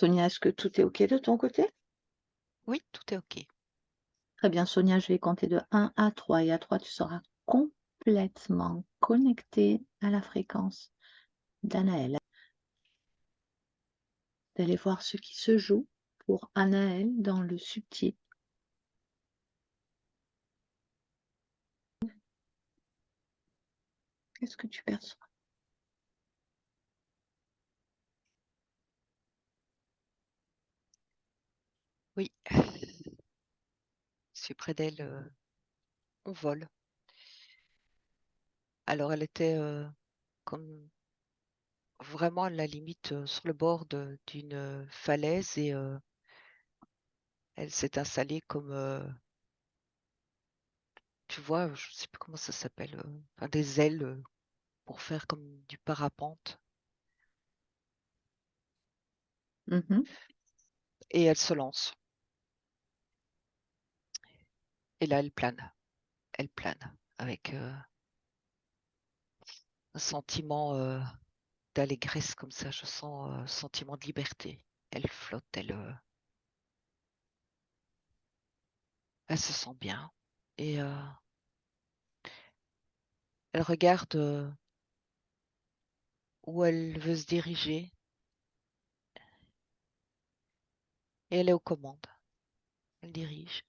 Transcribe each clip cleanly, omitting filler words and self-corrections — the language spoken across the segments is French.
Sonia, est-ce que tout est OK de ton côté? Oui, tout est OK. Très bien, Sonia, je vais compter de 1 à 3 et à 3, tu seras complètement connectée à la fréquence d'Anaël. D'aller voir ce qui se joue pour Anaël dans le subtil. Qu'est-ce que tu perçois? Oui, je suis près d'elle, on vole. Alors elle était, comme vraiment à la limite, sur le bord d'une falaise et elle s'est installée comme, tu vois, je sais plus comment ça s'appelle, enfin des ailes, pour faire comme du parapente Mmh. et elle se lance et là elle plane avec, un sentiment, d'allégresse comme ça. Je sens, un sentiment de liberté. Elle flotte, elle se sent bien et elle regarde, où elle veut se diriger et elle est aux commandes. Elle dirige.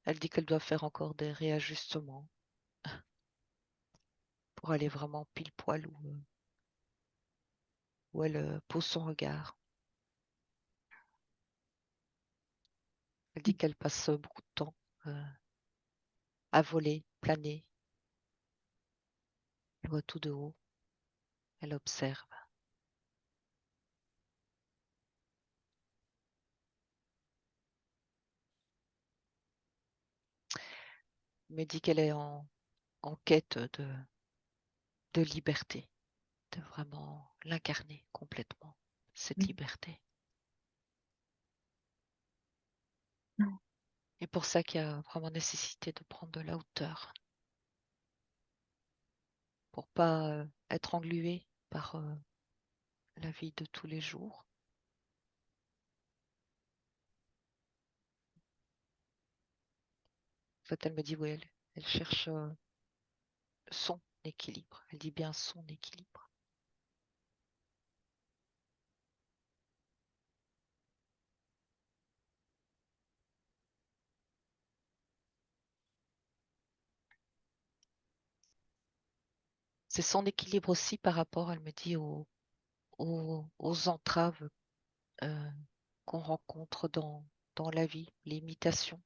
Elle dit qu'elle doit faire encore des réajustements pour aller vraiment pile poil où elle pose son regard. Elle dit qu'elle passe beaucoup de temps euh, à voler, planer. Elle voit tout de haut. Elle observe. Elle me dit qu'elle est en quête de liberté, de vraiment l'incarner complètement, cette Mmh. liberté. Et pour ça qu'il y a vraiment nécessité de prendre de la hauteur pour pas être englué par la vie de tous les jours. En fait, elle me dit, oui, elle cherche son équilibre. Elle dit bien son équilibre. C'est son équilibre aussi par rapport, elle me dit, aux entraves euh, qu'on rencontre dans la vie, les limitations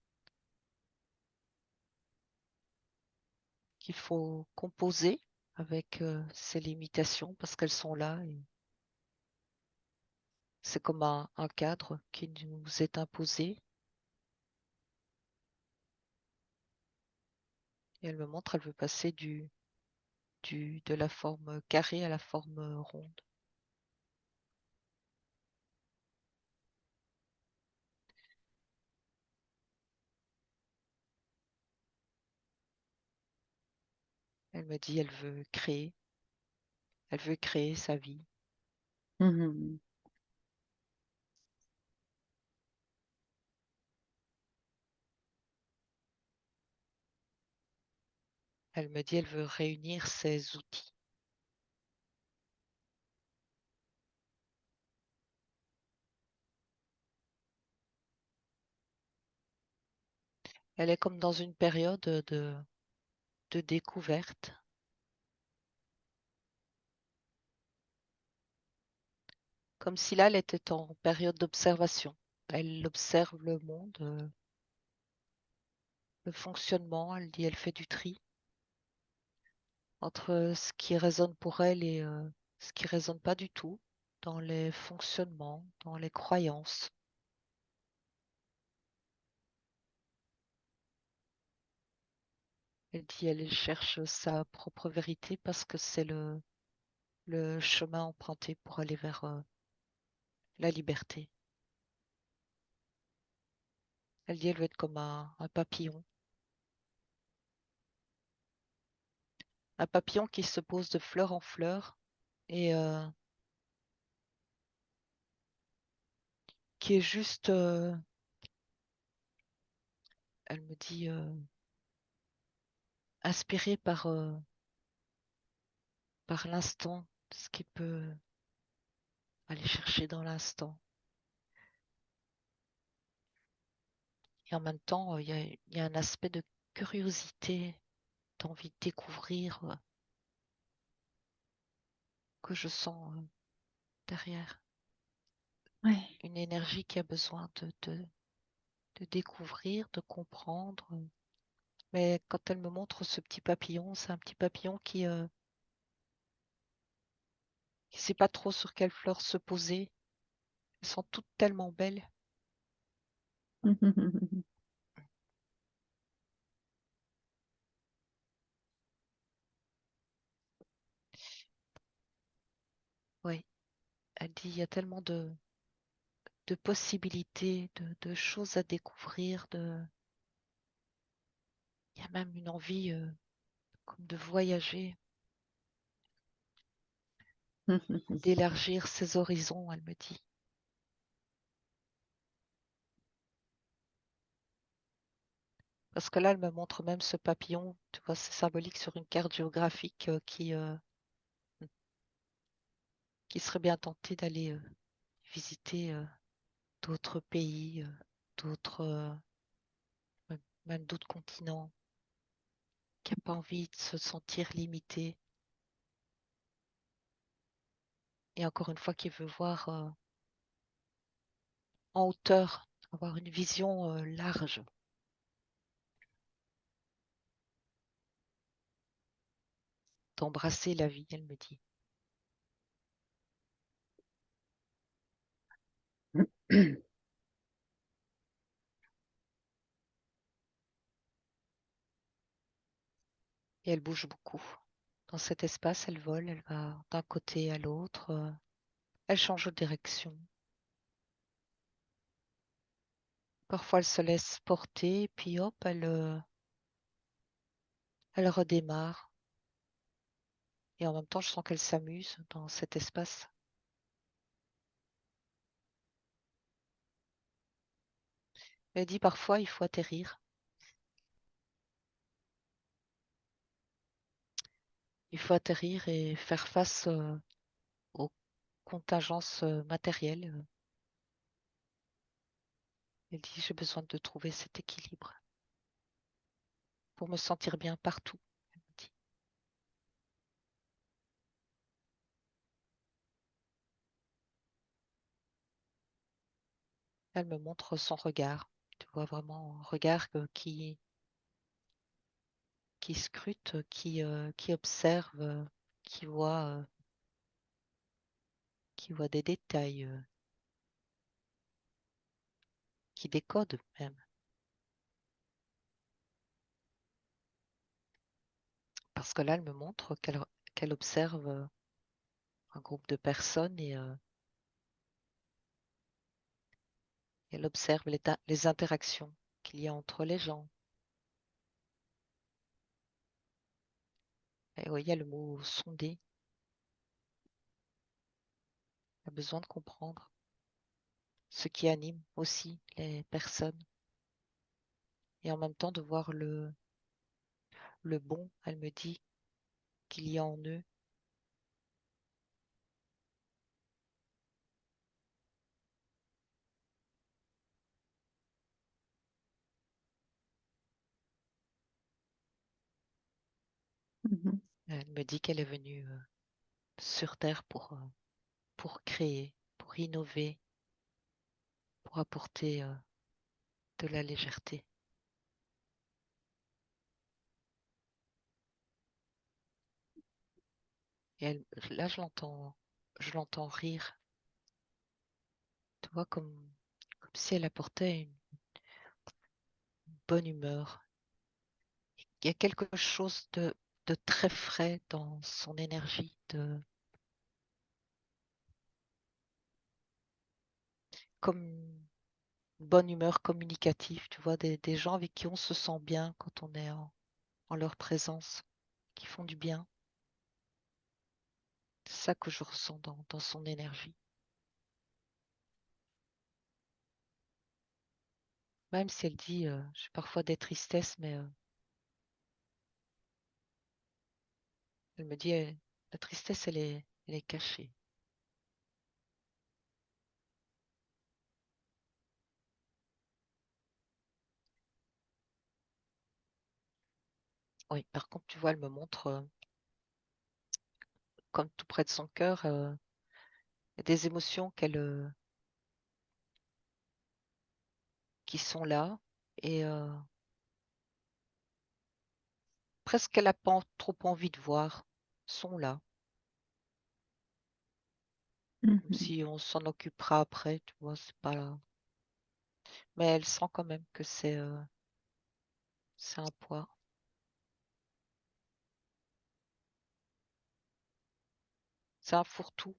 qu'il faut composer avec ces limitations parce qu'elles sont là et c'est comme un cadre qui nous est imposé. Et elle me montre, elle veut passer de la forme carrée à la forme ronde. Elle me dit, elle veut créer sa vie. Mmh. Elle me dit, elle veut réunir ses outils. Elle est comme dans une période de découverte, comme si là, elle était en période d'observation. Elle observe le monde, le fonctionnement. Elle dit, elle fait du tri entre ce qui résonne pour elle et ce qui résonne pas du tout dans les fonctionnements, dans les croyances. Elle dit, elle cherche sa propre vérité parce que c'est le chemin emprunté pour aller vers la liberté. Elle dit, elle veut être comme un papillon qui se pose de fleur en fleur et qui est juste, elle me dit, inspirée par l'instant, ce qui peut aller chercher dans l'instant. Et en même temps, il y a un aspect de curiosité, d'envie de découvrir que je sens derrière. Ouais. Une énergie qui a besoin de découvrir, de comprendre. Mais quand elle me montre ce petit papillon, c'est un petit papillon qui sait pas trop sur quelle fleur se poser. Elles sont toutes tellement belles. Oui, elle dit il y a tellement de possibilités, de choses à découvrir, il y a même une envie comme de voyager, d'élargir ses horizons, elle me dit. Parce que là, elle me montre même ce papillon, tu vois, c'est symbolique sur une carte géographique qui serait bien tenté d'aller visiter d'autres pays, d'autres, même d'autres continents, qui n'a pas envie de se sentir limité. Et encore une fois, qui veut voir en hauteur, avoir une vision large, d'embrasser la vie, elle me dit. Et elle bouge beaucoup. Dans cet espace, elle vole, elle va d'un côté à l'autre, elle change de direction. Parfois, elle se laisse porter, puis hop, elle redémarre. Et en même temps, je sens qu'elle s'amuse dans cet espace. Elle dit parfois, il faut atterrir. Il faut atterrir et faire face aux contingences matérielles. Elle dit, j'ai besoin de trouver cet équilibre pour me sentir bien partout. Elle me dit. Elle me montre son regard. Tu vois vraiment un regard qui scrute, qui observe, qui voit, euh, qui voit des détails, qui décode même. Parce que là, elle me montre qu'elle observe un groupe de personnes et elle observe les interactions qu'il y a entre les gens. Et oui, il y a le mot sonder. Elle a besoin de comprendre ce qui anime aussi les personnes et en même temps de voir le bon, elle me dit, qu'il y a en eux. Elle me dit qu'elle est venue sur Terre pour créer, pour innover, pour apporter de la légèreté. Et là, je l'entends rire, tu vois, comme si elle apportait une bonne humeur. Il y a quelque chose de très frais dans son énergie, de comme bonne humeur communicative, tu vois, des gens avec qui on se sent bien quand on est en leur présence, qui font du bien. C'est ça que je ressens dans son énergie. Même si elle dit, j'ai parfois des tristesses, mais elle me dit, la tristesse, elle est cachée. Oui, par contre, tu vois, elle me montre, comme tout près de son cœur, il y a des émotions qui sont là et presque qu'elle n'a pas trop envie de voir, sont là. Comme Mhm. si on s'en occupera après, tu vois, c'est pas. Mais elle sent quand même que c'est un poids. C'est un fourre-tout.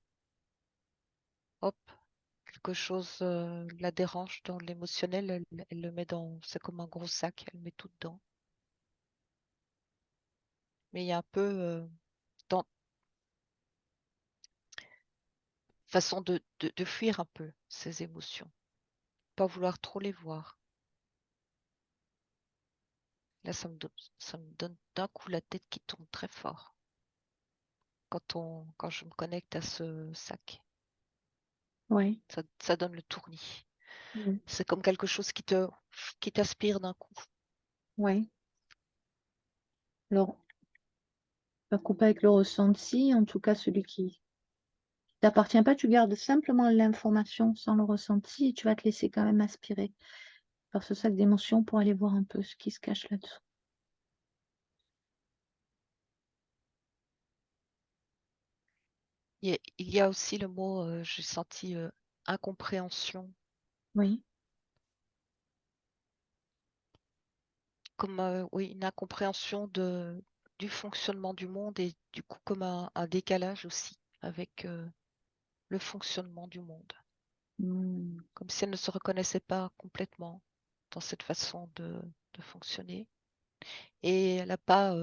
Hop, quelque chose la dérange dans l'émotionnel, elle le met dans. C'est comme un gros sac, elle met tout dedans. Mais il y a un peu dans façon de fuir un peu ces émotions. Pas vouloir trop les voir. Là, ça me donne d'un coup la tête qui tourne très fort quand je me connecte à ce sac. Oui, Ça donne le tournis. oui, C'est comme quelque chose qui t'aspire d'un coup. oui. Alors, pas couper avec le ressenti, en tout cas celui qui t'appartient pas, tu gardes simplement l'information sans le ressenti et tu vas te laisser quand même aspirer par ce sac d'émotions pour aller voir un peu ce qui se cache là-dessous. Il y a aussi le mot, j'ai senti incompréhension, Oui. comme oui, une incompréhension du fonctionnement du monde et du coup comme un décalage aussi avec le fonctionnement du monde. Mmh. Comme si elle ne se reconnaissait pas complètement dans cette façon de fonctionner. Et elle n'a pas,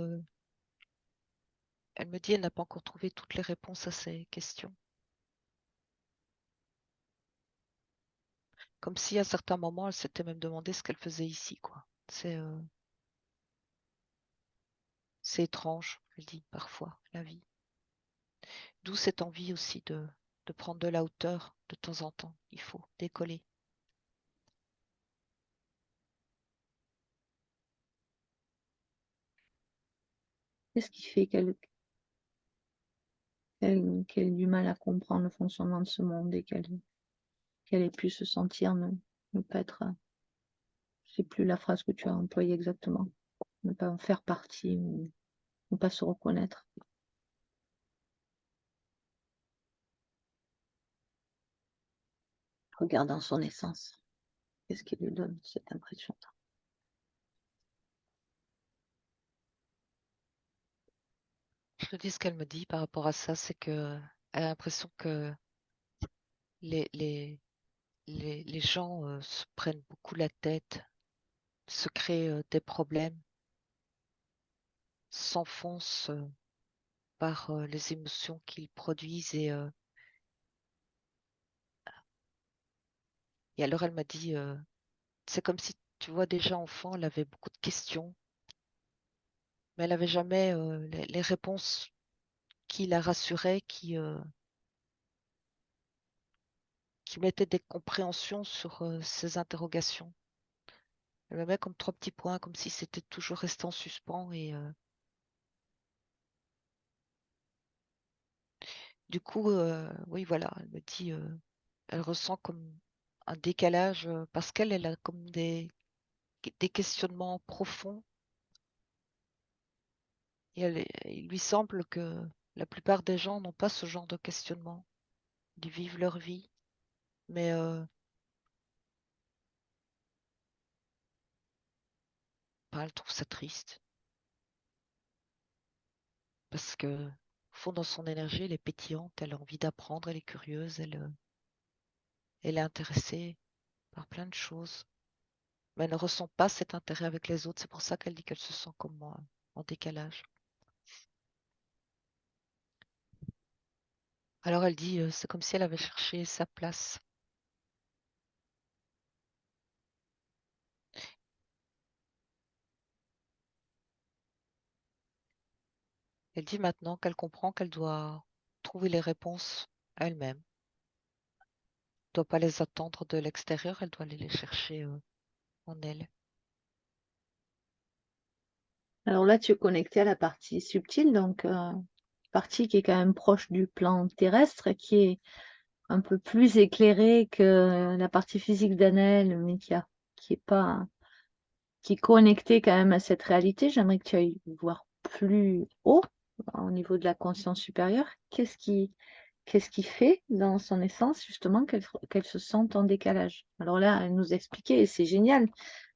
elle me dit, elle n'a pas encore trouvé toutes les réponses à ces questions. Comme si à certains moments, elle s'était même demandé ce qu'elle faisait ici, quoi. C'est étrange, elle dit parfois, la vie. D'où cette envie aussi de prendre de la hauteur de temps en temps. Il faut décoller. Qu'est-ce qui fait qu'elle ait du mal à comprendre le fonctionnement de ce monde et qu'elle ait pu se sentir ne pas être, je sais plus la phrase que tu as employée exactement, ne pas en faire partie ou ne pas se reconnaître. Regardant son essence, qu'est-ce qui lui donne cette impression-là? Je te dis ce qu'elle me dit par rapport à ça, c'est que elle a l'impression que les, les, les gens se prennent beaucoup la tête, se créent des problèmes, s'enfoncent par les émotions qu'ils produisent et alors elle m'a dit, c'est comme si tu vois déjà enfant, elle avait beaucoup de questions, mais elle n'avait jamais les réponses qui la rassuraient, qui mettaient des compréhensions sur ces interrogations. Elle me met comme trois petits points, comme si c'était toujours resté en suspens et du coup, oui voilà, elle me dit, elle ressent comme un décalage parce elle a comme des questionnements profonds et il lui semble que la plupart des gens n'ont pas ce genre de questionnement. Ils vivent leur vie, mais bah, elle trouve ça triste parce que, au fond, dans son énergie, elle est pétillante, elle a envie d'apprendre, elle est curieuse, elle est intéressée par plein de choses, mais elle ne ressent pas cet intérêt avec les autres. C'est pour ça qu'elle dit qu'elle se sent comme moi, en décalage. Alors elle dit, c'est comme si elle avait cherché sa place. Elle dit maintenant qu'elle comprend qu'elle doit trouver les réponses elle-même. Elle ne doit pas les attendre de l'extérieur, elle doit aller les chercher en elle. Alors là, tu es connecté à la partie subtile, donc partie qui est quand même proche du plan terrestre, qui est un peu plus éclairée que la partie physique d'Annelle, mais qui est pas, qui est connectée quand même à cette réalité. J'aimerais que tu ailles voir plus haut, au niveau de la conscience supérieure. Qu'est-ce qui fait dans son essence justement qu'elle se sente en décalage? Alors là, elle nous expliquait, et c'est génial,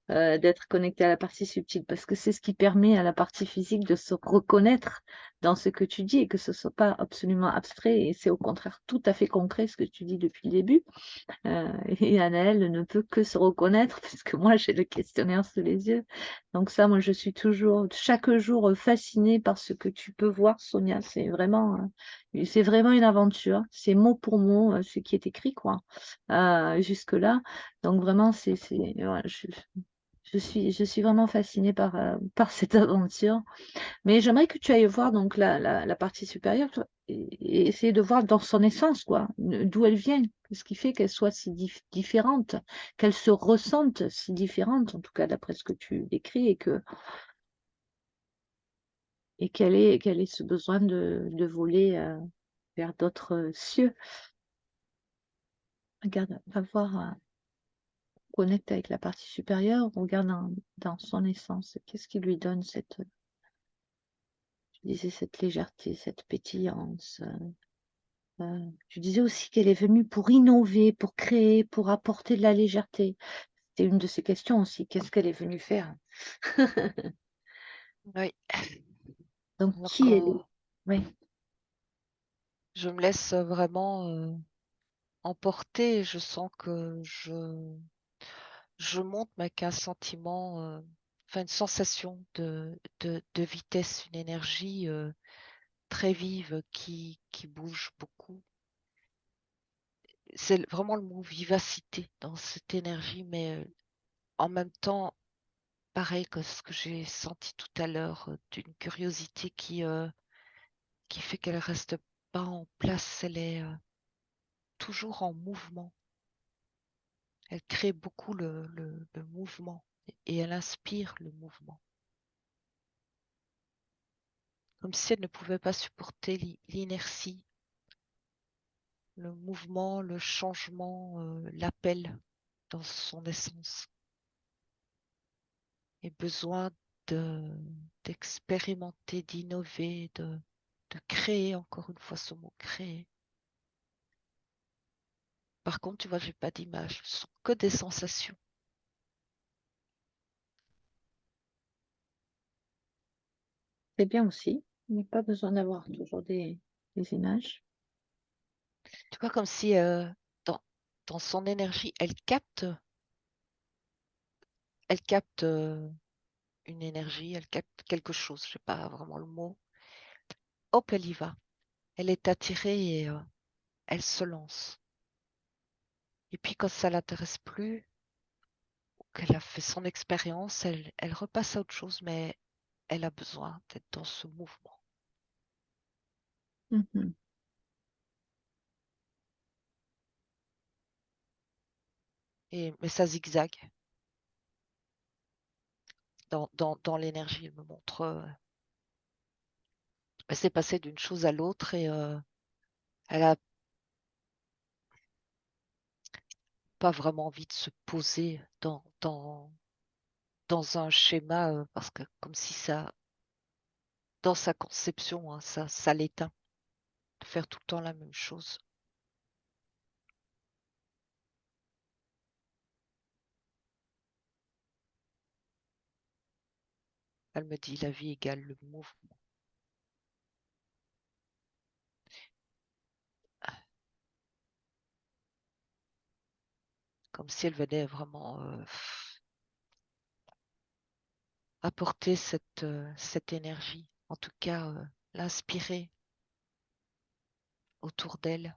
d'être connecté à la partie subtile, parce que c'est ce qui permet à la partie physique de se reconnaître dans ce que tu dis et que ce soit pas absolument abstrait, et c'est au contraire tout à fait concret ce que tu dis depuis le début. Et Anaëlle ne peut que se reconnaître puisque moi j'ai le questionnaire sous les yeux. Donc ça, moi je suis toujours, chaque jour, fascinée par ce que tu peux voir, Sonia. C'est vraiment une aventure. C'est mot pour mot ce qui est écrit, quoi, jusque-là. Donc vraiment, ouais, je suis vraiment fascinée par cette aventure. Mais j'aimerais que tu ailles voir donc la partie supérieure, toi, et essayer de voir dans son essence, quoi, d'où elle vient, ce qui fait qu'elle soit si différente, qu'elle se ressente si différente, en tout cas d'après ce que tu décris, et qu'elle ait ce besoin de voler vers d'autres cieux. Regarde, va voir, connecte avec la partie supérieure, regarde dans son essence, qu'est-ce qui lui donne je disais, cette légèreté, cette pétillance. Tu disais aussi qu'elle est venue pour innover, pour créer, pour apporter de la légèreté. C'est une de ces questions aussi. Qu'est-ce qu'elle est venue faire? Oui, Donc, alors qui elle est? Oui, je me laisse vraiment emporter, je sens que je monte, mais qu'un sentiment, enfin une sensation de vitesse, une énergie très vive qui bouge beaucoup. C'est vraiment le mot vivacité dans cette énergie, mais en même temps, pareil que ce que j'ai senti tout à l'heure, d'une curiosité qui fait qu'elle reste pas en place, elle est toujours en mouvement. Elle crée beaucoup le mouvement et elle inspire le mouvement. Comme si elle ne pouvait pas supporter l'inertie, le mouvement, le changement, l'appel dans son essence. Et besoin de d'expérimenter, d'innover, de créer, encore une fois ce mot créer. Par contre, tu vois, j'ai pas d'image, ce sont que des sensations. c'est bien aussi. Il n'y a pas besoin d'avoir toujours des images. Tu vois, comme si dans, dans son énergie, elle capte une énergie, elle capte quelque chose, je sais pas vraiment le mot. Hop, elle y va. Elle est attirée et elle se lance. Et puis quand ça l'intéresse plus, qu'elle a fait son expérience, elle repasse à autre chose, mais elle a besoin d'être dans ce mouvement. Mhm. Mais ça zigzague dans l'énergie. Elle me montre, elle s'est passée d'une chose à l'autre et elle a pas vraiment envie de se poser dans un schéma parce que comme si ça, dans sa conception, hein, ça l'éteint de faire tout le temps la même chose. Elle me dit la vie égale le mouvement. Comme si elle venait vraiment apporter cette énergie, en tout cas l'inspirer autour d'elle.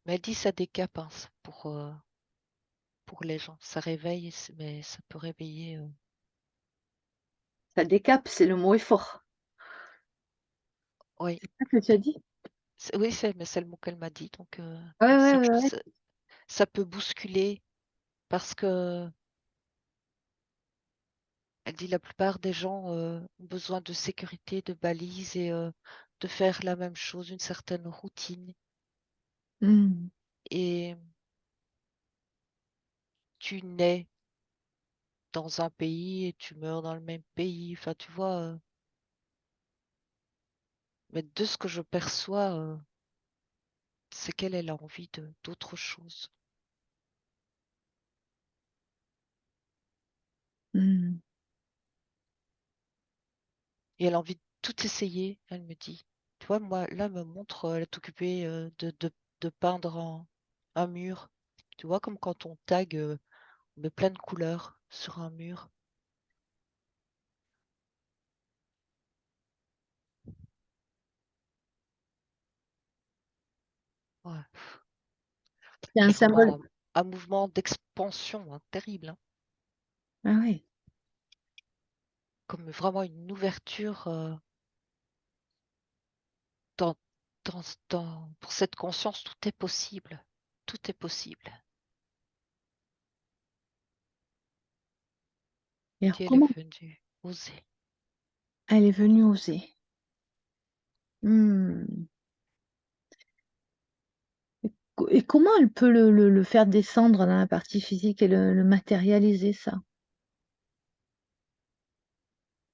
Mais elle dit ça décape hein, pour les gens. Ça réveille, mais ça peut réveiller. Ça décape, c'est le mot est fort. Oui, C'est ça que tu as dit? oui, mais c'est le mot qu'elle m'a dit. Donc, Ouais, ouais, ça, ouais, ouais. ça peut bousculer parce que elle dit la plupart des gens ont besoin de sécurité, de balises et de faire la même chose, une certaine routine. Hmm. Et tu nais dans un pays et tu meurs dans le même pays. Enfin, tu vois, mais de ce que je perçois, c'est qu'elle elle a envie de d'autre chose. Hmm. Et elle a envie de tout essayer, elle me dit. Tu vois, moi, là, elle me montre, elle est occupée de peindre un mur. Tu vois, comme quand on tag, on met plein de couleurs sur un mur. Ouais. C'est un Et symbole. vraiment un mouvement d'expansion, hein, terrible, hein. Ah ouais. Comme vraiment une ouverture dans, pour cette conscience, tout est possible. Tout est possible. Et alors, Et elle comment est venue oser. elle est venue oser? Hmm. Et comment elle peut le faire descendre dans la partie physique et le matérialiser, ça?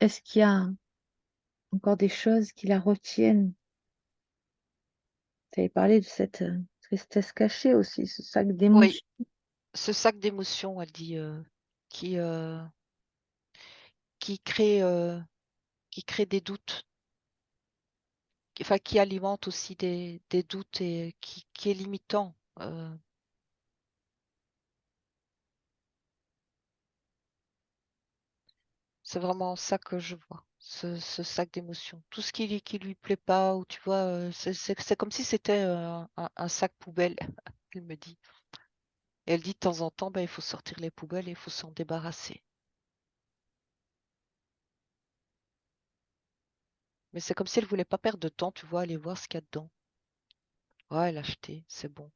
Est-ce qu'il y a encore des choses qui la retiennent? Tu avais parlé de cette tristesse cachée aussi, ce sac Oui, d'émotions. ce sac d'émotions, elle dit, qui, euh, qui crée, euh, qui crée des doutes, enfin qui alimente aussi des doutes et qui est limitant. C'est vraiment ça que je vois, ce sac d'émotions. Tout ce qui lui plaît pas, ou tu vois, c'est comme si c'était un sac poubelle, elle me dit. Et elle dit de temps en temps, ben, il faut sortir les poubelles et il faut s'en débarrasser. Mais c'est comme si elle voulait pas perdre de temps, tu vois, aller voir ce qu'il y a dedans. Ouais, elle a acheté, c'est bon.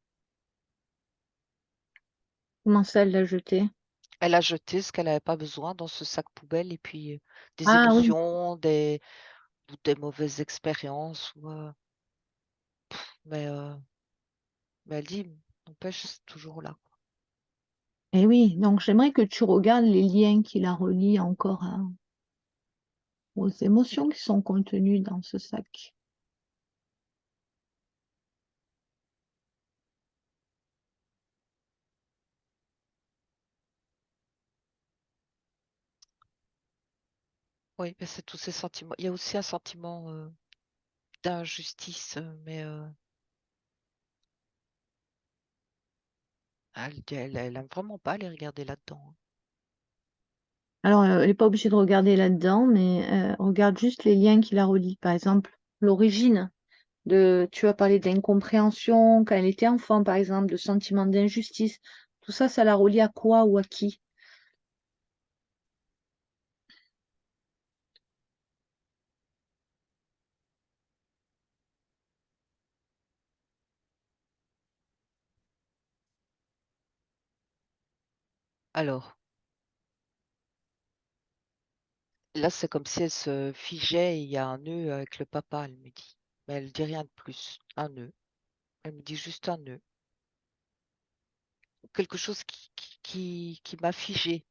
Comment ça, elle l'a jeté? Elle a jeté ce qu'elle n'avait pas besoin dans ce sac poubelle et puis des Ah oui. émotions, ou des mauvaises expériences. Mais, euh, mais elle dit, n'empêche, c'est toujours là. Et oui, donc j'aimerais que tu regardes les liens qui la relient encore aux émotions qui sont contenues dans ce sac. Oui, mais c'est tous ces sentiments. Il y a aussi un sentiment d'injustice, mais elle aime vraiment pas les regarder là-dedans, hein. Alors, elle n'est pas obligée de regarder là-dedans, mais regarde juste les liens qui la relient. Par exemple, l'origine tu as parlé d'incompréhension quand elle était enfant, par exemple, de sentiment d'injustice. Tout ça, ça la relie à quoi ou à qui? Alors, là, c'est comme si elle se figeait et il y a un nœud avec le papa, elle me dit. Mais elle dit rien de plus. Un nœud. Elle me dit juste un nœud. Quelque chose qui m'a figé,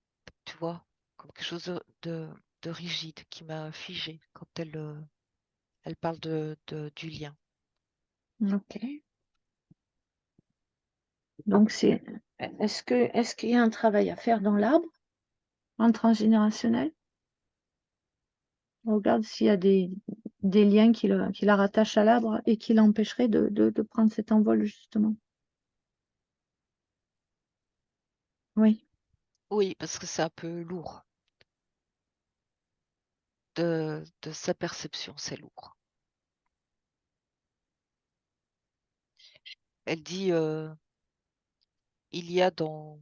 tu vois, comme quelque chose de rigide qui m'a figé quand elle parle du lien. Ok. Donc, est-ce qu'il y a un travail à faire dans l'arbre, en transgénérationnel? On regarde s'il y a des liens qui la rattachent à l'arbre et qui l'empêcheraient de prendre cet envol, justement. Oui. Oui, parce que c'est un peu lourd. De sa perception, c'est lourd. Elle dit, il y a dans,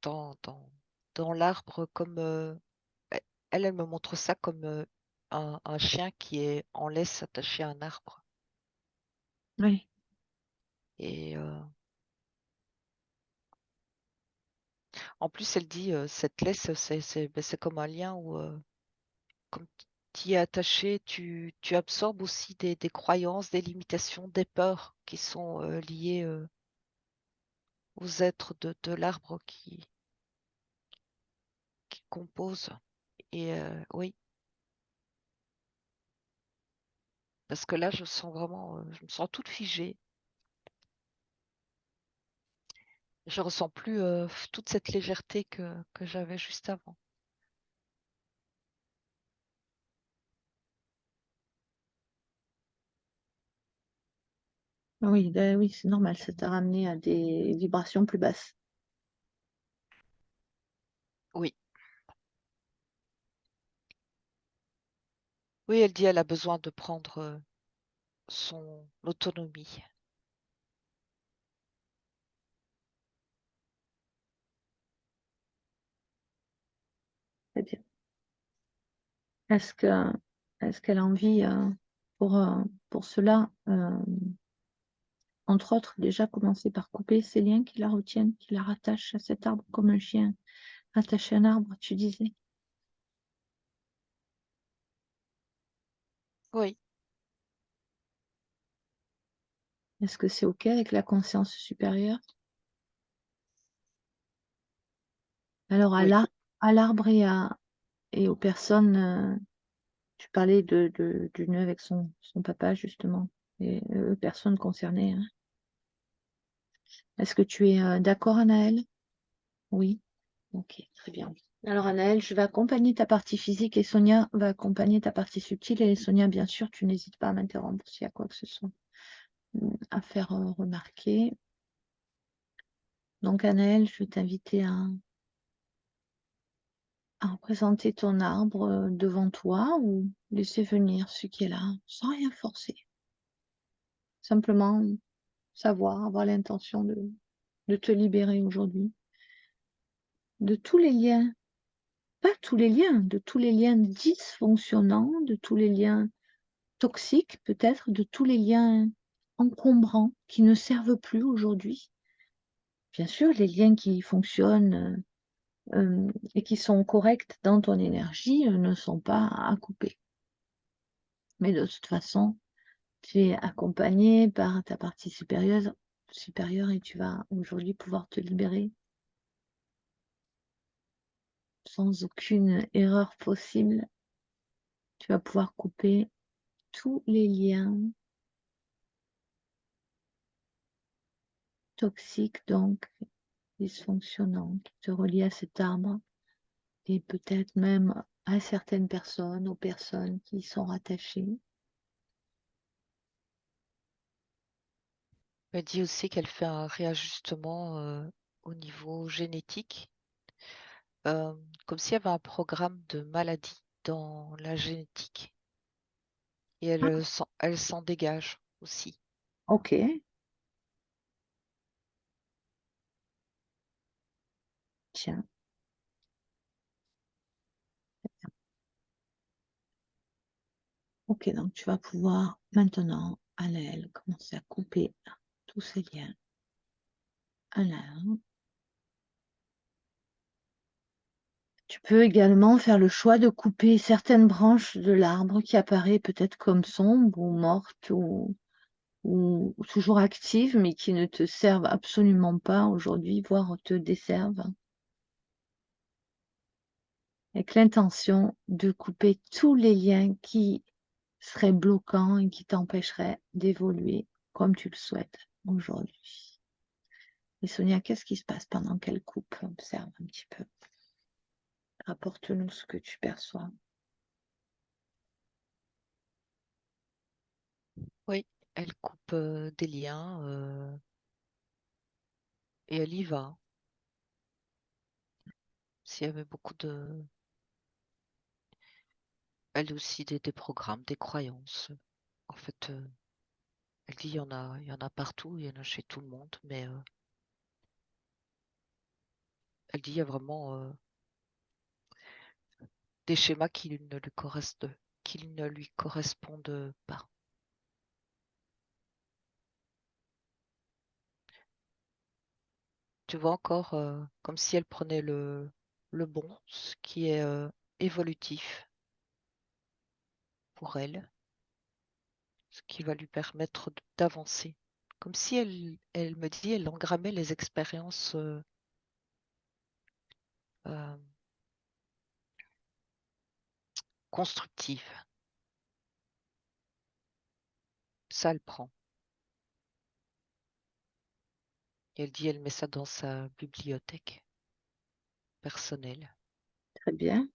dans, dans l'arbre comme, elle me montre ça comme un chien qui est en laisse attaché à un arbre. Oui, Et en plus, elle dit, cette laisse, c'est comme un lien où, comme tu y es attaché, tu absorbes aussi des croyances, des limitations, des peurs qui sont liées aux êtres de l'arbre qui composent. Et oui, parce que là, je sens vraiment, je me sens toute figée. Je ressens plus toute cette légèreté que j'avais juste avant. oui, oui, c'est normal, ça t'a ramené à des vibrations plus basses. Oui, oui, elle dit elle a besoin de prendre son autonomie. Très bien. Est-ce que, est-ce qu'elle a envie, pour cela, entre autres, déjà commencer par couper ces liens qui la retiennent, qui la rattachent à cet arbre comme un chien attaché à un arbre, tu disais? Oui, Est-ce que c'est OK avec la conscience supérieure? Alors oui, à l'arbre et aux personnes, tu parlais d'une avec son papa justement et personnes concernées, hein. Est-ce que tu es, d'accord, Anaëlle? Oui? OK, très bien. Alors Anaëlle, je vais accompagner ta partie physique et Sonia va accompagner ta partie subtile et Sonia, bien sûr, tu n'hésites pas à m'interrompre s'il y a quoi que ce soit, à faire, remarquer. Donc Anaëlle, je vais t'inviter à représenter ton arbre, devant toi ou laisser venir ce qui est là, sans rien forcer. Simplement savoir, avoir l'intention de te libérer aujourd'hui de tous les liens, pas tous les liens, de tous les liens dysfonctionnants, de tous les liens toxiques peut-être, de tous les liens encombrants qui ne servent plus aujourd'hui. Bien sûr, les liens qui fonctionnent, et qui sont corrects dans ton énergie, ne sont pas à couper. Mais de toute façon, tu es accompagné par ta partie supérieure et tu vas aujourd'hui pouvoir te libérer sans aucune erreur possible. Tu vas pouvoir couper tous les liens toxiques, donc dysfonctionnants, qui te relient à cet arbre et peut-être même à certaines personnes, aux personnes qui y sont rattachées. elle dit aussi qu'elle fait un réajustement au niveau génétique, euh, comme s'il y avait un programme de maladie dans la génétique. Et Ah, elle s'en dégage aussi. ok, tiens, ok, donc tu vas pouvoir maintenant, à l'aile, commencer à couper tous ces liens un à un. Tu peux également faire le choix de couper certaines branches de l'arbre qui apparaît peut-être comme sombre ou morte ou toujours active, mais qui ne te servent absolument pas aujourd'hui, voire te desservent, avec l'intention de couper tous les liens qui seraient bloquants et qui t'empêcheraient d'évoluer comme tu le souhaites aujourd'hui. Et Sonia, qu'est-ce qui se passe pendant qu'elle coupe? Observe un petit peu. Rapporte-nous ce que tu perçois. Oui, elle coupe des liens et elle y va. S'il y avait beaucoup de... Elle a aussi des programmes, des croyances. En fait, elle dit il y en a partout, il y en a chez tout le monde, mais elle dit il y a vraiment des schémas qui ne lui correspondent, qui ne lui correspondent pas. Tu vois encore comme si elle prenait le bon, ce qui est évolutif pour elle, ce qui va lui permettre d'avancer. Comme si elle me dit, elle engrammait les expériences euh, constructives. Ça, elle prend. Et elle dit, elle met ça dans sa bibliothèque personnelle. Très bien.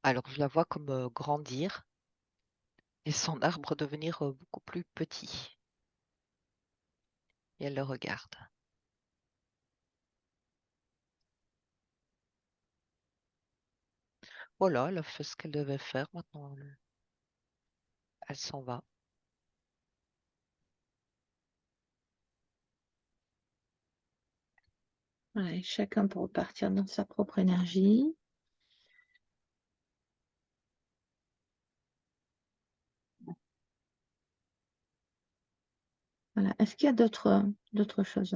Alors, je la vois comme grandir et son arbre devenir beaucoup plus petit. Et elle le regarde. Voilà, elle a fait ce qu'elle devait faire. Maintenant, elle s'en va. Voilà, et chacun peut repartir dans sa propre énergie. Voilà. Est-ce qu'il y a d'autres choses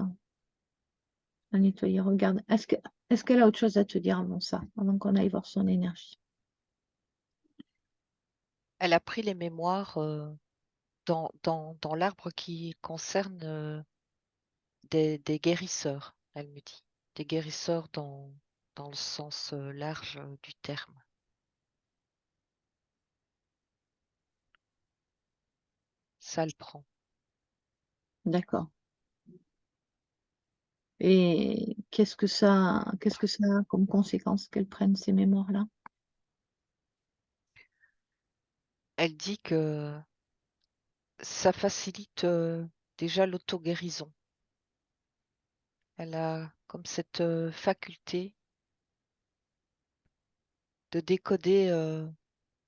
à nettoyer? Regarde. Est-ce qu'elle a autre chose à te dire avant ça, avant qu'on aille voir son énergie? Elle a pris les mémoires dans l'arbre qui concerne des guérisseurs, elle me dit. Des guérisseurs dans le sens large du terme. Ça le prend. D'accord. Et qu'est-ce que ça a comme conséquence qu'elle prenne ces mémoires-là? Elle dit que ça facilite déjà l'auto-guérison. Elle a comme cette faculté de décoder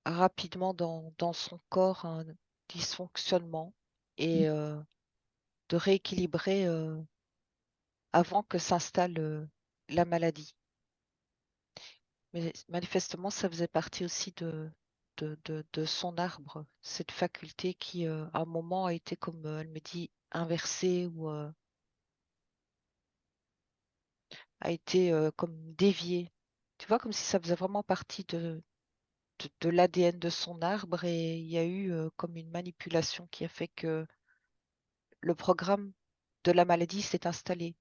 rapidement dans son corps un dysfonctionnement et de rééquilibrer avant que s'installe la maladie. Mais manifestement, ça faisait partie aussi de son arbre, cette faculté qui, à un moment, a été, comme elle me dit, inversée ou a été comme déviée. Tu vois, comme si ça faisait vraiment partie de l'ADN de son arbre et il y a eu comme une manipulation qui a fait que le programme de la maladie s'est installé.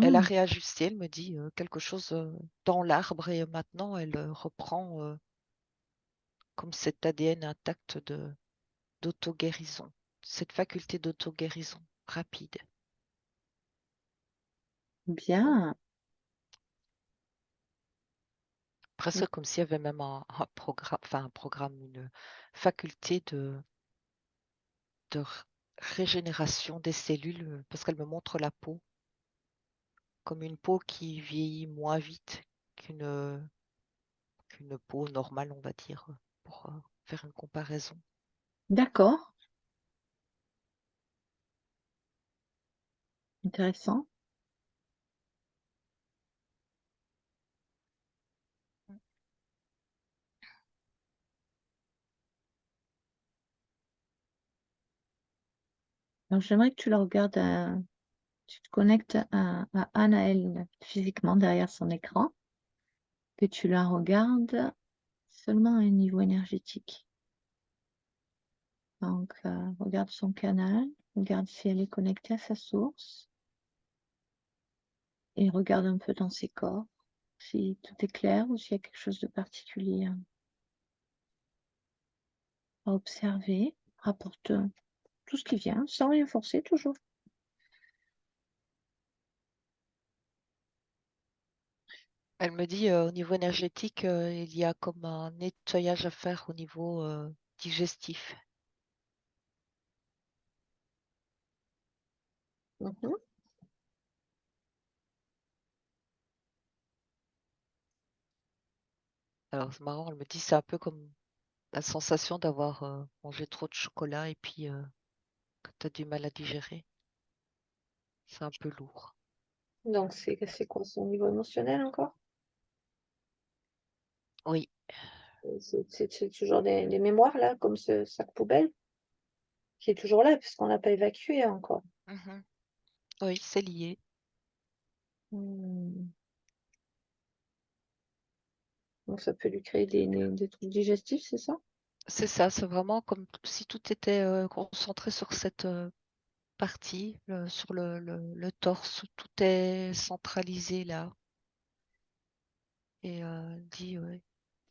Elle a Hmm, réajusté, elle me dit quelque chose dans l'arbre et maintenant elle reprend comme cet ADN intact de d'auto-guérison, cette faculté d'auto-guérison rapide. bien. Presque comme s'il y avait même un programme, enfin un programme, une faculté de régénération des cellules, parce qu'elle me montre la peau comme une peau qui vieillit moins vite qu'une peau normale, on va dire, pour faire une comparaison. D'accord. Intéressant. Alors, j'aimerais que tu la regardes, tu te connectes à Anaël physiquement derrière son écran, que tu la regardes seulement à un niveau énergétique. Donc, regarde son canal, regarde si elle est connectée à sa source et regarde un peu dans ses corps, si tout est clair ou s'il y a quelque chose de particulier à observer. Rapporte tout ce qui vient, sans rien forcer toujours. Elle me dit au niveau énergétique, il y a comme un nettoyage à faire au niveau digestif. Mhm. Alors c'est marrant, elle me dit c'est un peu comme la sensation d'avoir mangé trop de chocolat et puis que tu as du mal à digérer. c'est un peu lourd. Donc c'est quoi son niveau émotionnel encore? Oui. C'est toujours des mémoires là, comme ce sac poubelle, qui est toujours là puisqu'on l'a pas évacué encore? Mhm. Oui, c'est lié. Mmh. Donc ça peut lui créer des troubles digestifs, c'est ça? C'est ça, c'est vraiment comme si tout était concentré sur cette partie, sur le torse, tout est centralisé là. Et elle dit, ouais,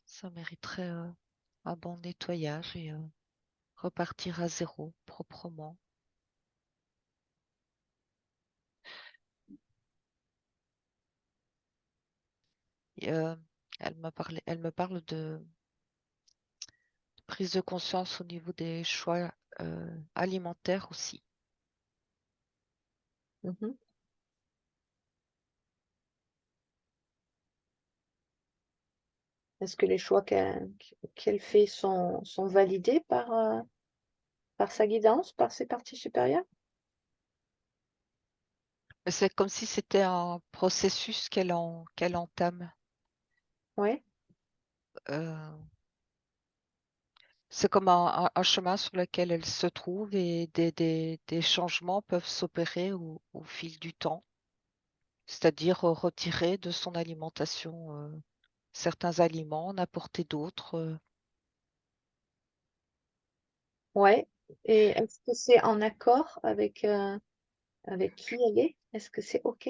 ça mériterait un bon nettoyage et repartir à zéro proprement. Et, elle me parle de prise de conscience au niveau des choix alimentaires aussi. Mmh. Est-ce que les choix qu'elle fait sont validés par sa guidance, par ses parties supérieures? Mais c'est comme si c'était un processus qu'elle entame. Ouais, Euh, c'est comme un chemin sur lequel elle se trouve et des changements peuvent s'opérer au fil du temps, c'est-à-dire retirer de son alimentation certains aliments, en apporter d'autres. ouais, et est-ce que c'est en accord avec qui elle est? Est-ce que c'est OK?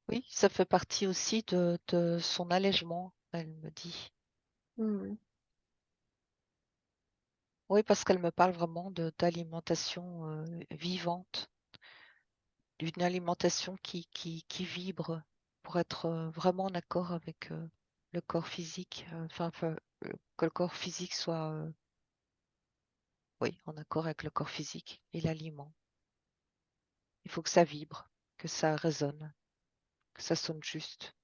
Oui, ça fait partie aussi de son allègement, elle me dit. Mmh. Oui, parce qu'elle me parle vraiment d'alimentation vivante, d'une alimentation qui vibre pour être vraiment en accord avec le corps physique, que le corps physique soit oui, en accord avec le corps physique et l'aliment. Il faut que ça vibre, que ça résonne, que ça sonne juste.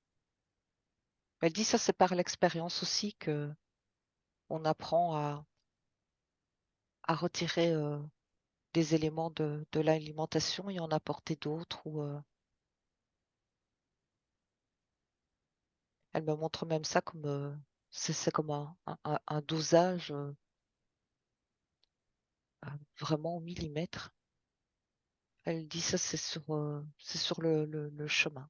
Elle dit ça, c'est par l'expérience aussi que on apprend à retirer des éléments de l'alimentation et en apporter d'autres. Ou elle me montre même ça comme c'est comme un dosage vraiment au millimètre. Elle dit ça, c'est sur le chemin.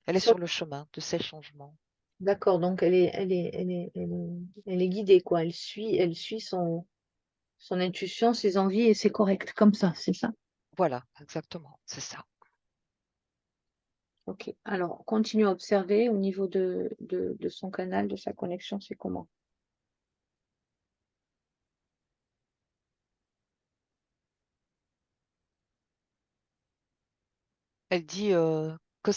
Elle est Sur sur le chemin de ces changements. D'accord, donc elle est guidée quoi, elle suit son intuition, ses envies et c'est correct comme ça, c'est ça? Voilà, exactement, c'est ça. OK. Alors continue à observer au niveau de son canal, de sa connexion, c'est comment? Elle dit que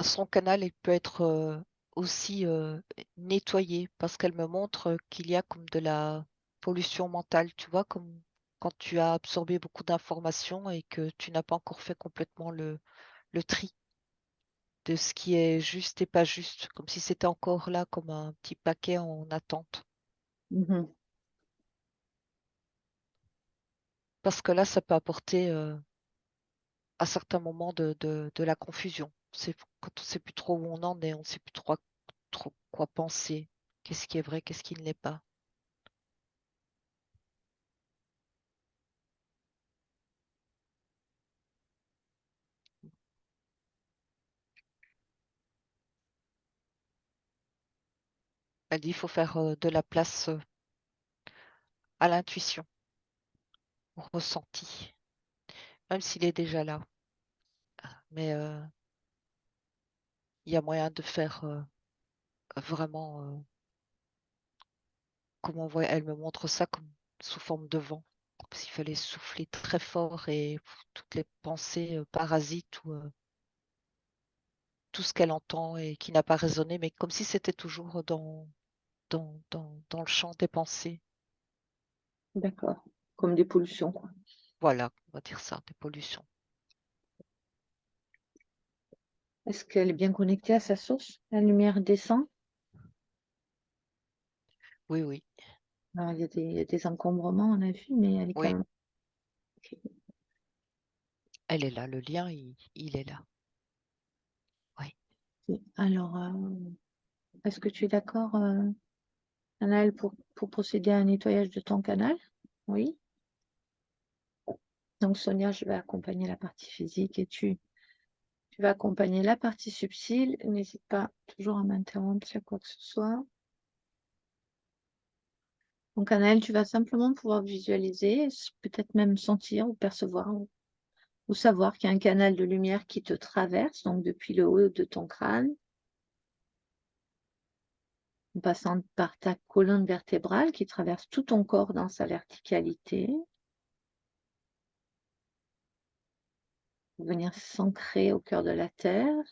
son canal il peut être aussi nettoyé parce qu'elle me montre qu'il y a comme de la pollution mentale, tu vois, comme quand tu as absorbé beaucoup d'informations et que tu n'as pas encore fait complètement le tri de ce qui est juste et pas juste, comme si c'était encore là comme un petit paquet en attente. Mmh. Parce que là, ça peut apporter à certains moments de la confusion. C'est quand on ne sait plus trop où on en est, on ne sait plus trop quoi penser, qu'est-ce qui est vrai, qu'est-ce qui ne l'est pas. Elle dit il faut faire de la place à l'intuition, au ressenti, même s'il est déjà là. Mais il y a moyen de faire vraiment, comment on voit, elle me montre ça comme sous forme de vent, comme s'il fallait souffler très fort et toutes les pensées parasites ou tout ce qu'elle entend et qui n'a pas résonné, mais comme si c'était toujours dans le champ des pensées. D'accord. Comme des pollutions, quoi. Voilà, on va dire ça, des pollutions. Est-ce qu'elle est bien connectée à sa source? La lumière descend? Oui, oui, Alors il y a des encombrements, on a vu, mais elle est quand oui. même OK. Elle est là, le lien, il est là. Oui. Alors, est-ce que tu es d'accord, Anaël, pour procéder à un nettoyage de ton canal? Oui. Donc, Sonia, je vais accompagner la partie physique et tu vas accompagner la partie subtile. N'hésite pas toujours à m'interrompre s'il y a quoi que ce soit. Donc, Anaël, tu vas simplement pouvoir visualiser, peut-être même sentir ou percevoir ou savoir qu'il y a un canal de lumière qui te traverse, donc depuis le haut de ton crâne, en passant par ta colonne vertébrale qui traverse tout ton corps dans sa verticalité, venir s'ancrer au cœur de la terre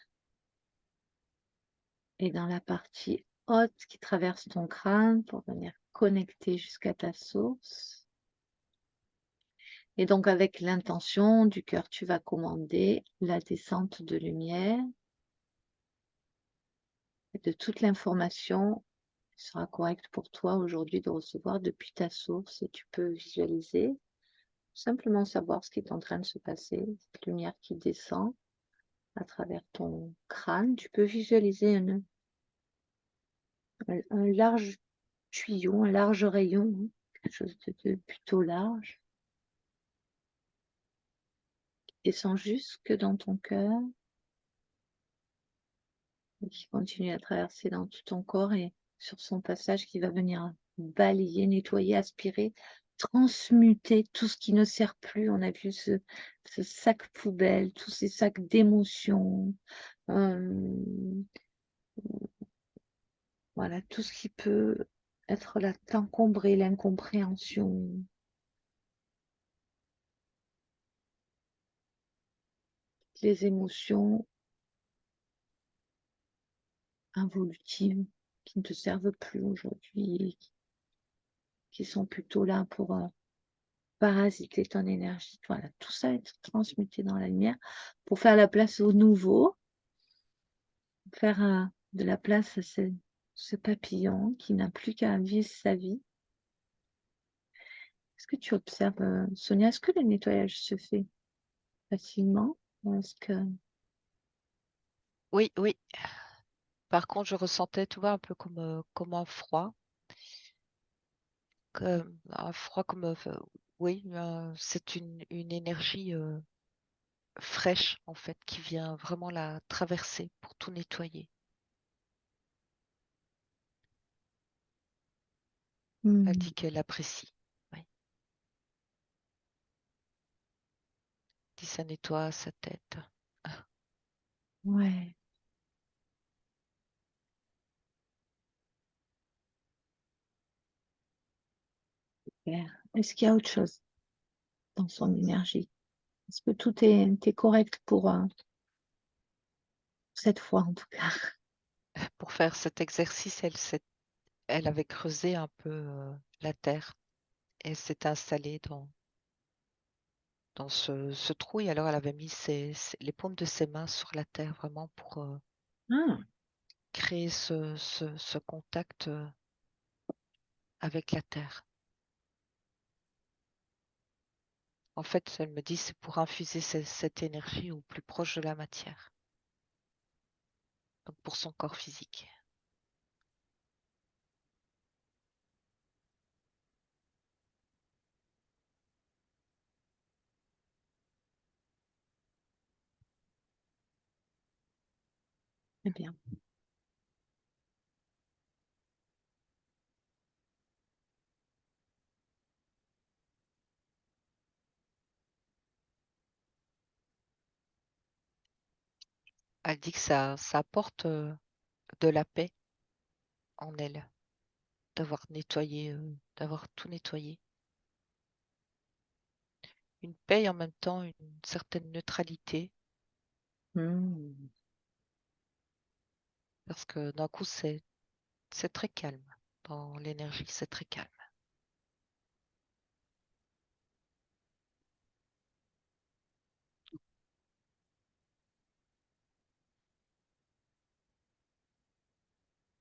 et dans la partie haute qui traverse ton crâne pour venir connecter jusqu'à ta source. Et donc avec l'intention du cœur, tu vas commander la descente de lumière et de toute l'information qui sera correcte pour toi aujourd'hui de recevoir depuis ta source. Et tu peux visualiser, simplement savoir ce qui est en train de se passer, cette lumière qui descend à travers ton crâne. Tu peux visualiser un large tuyau, un large rayon, hein, quelque chose de plutôt large, qui descend jusque dans ton cœur et qui continue à traverser dans tout ton corps et sur son passage qui va venir balayer, nettoyer, aspirer, transmuter tout ce qui ne sert plus. On a vu ce sac poubelle, tous ces sacs d'émotions, voilà, tout ce qui peut être là, t'encombrer, l'incompréhension, les émotions involutives qui ne te servent plus aujourd'hui, qui sont plutôt là pour parasiter ton énergie. Voilà, tout ça est transmuté dans la lumière pour faire la place au nouveau, faire de la place à ce papillon qui n'a plus qu'à vivre sa vie. Est-ce que tu observes, Sonia, est-ce que le nettoyage se fait facilement? Est-ce que... Oui, oui. Par contre, je ressentais, tu vois, un peu comme un froid. Un froid comme... oui, c'est une énergie fraîche, en fait, qui vient vraiment la traverser pour tout nettoyer. Elle dit qu'elle apprécie. Oui. Elle dit ça nettoie sa tête. Ouais. Super. Est-ce qu'il y a autre chose dans son énergie? Est-ce que tout est correct pour cette fois en tout cas? Pour faire cet exercice, elle avait creusé un peu la terre et s'est installée dans ce trou. Et alors, elle avait mis les paumes de ses mains sur la terre vraiment pour Ah, créer ce contact avec la terre. En fait, elle me dit, c'est pour infuser cette énergie au plus proche de la matière, donc pour son corps physique. très bien. Elle dit que ça apporte de la paix en elle, d'avoir nettoyé, d'avoir tout nettoyé. Une paix et en même temps une certaine neutralité, Hmm. parce que d'un coup, c'est très calme. Dans l'énergie, c'est très calme.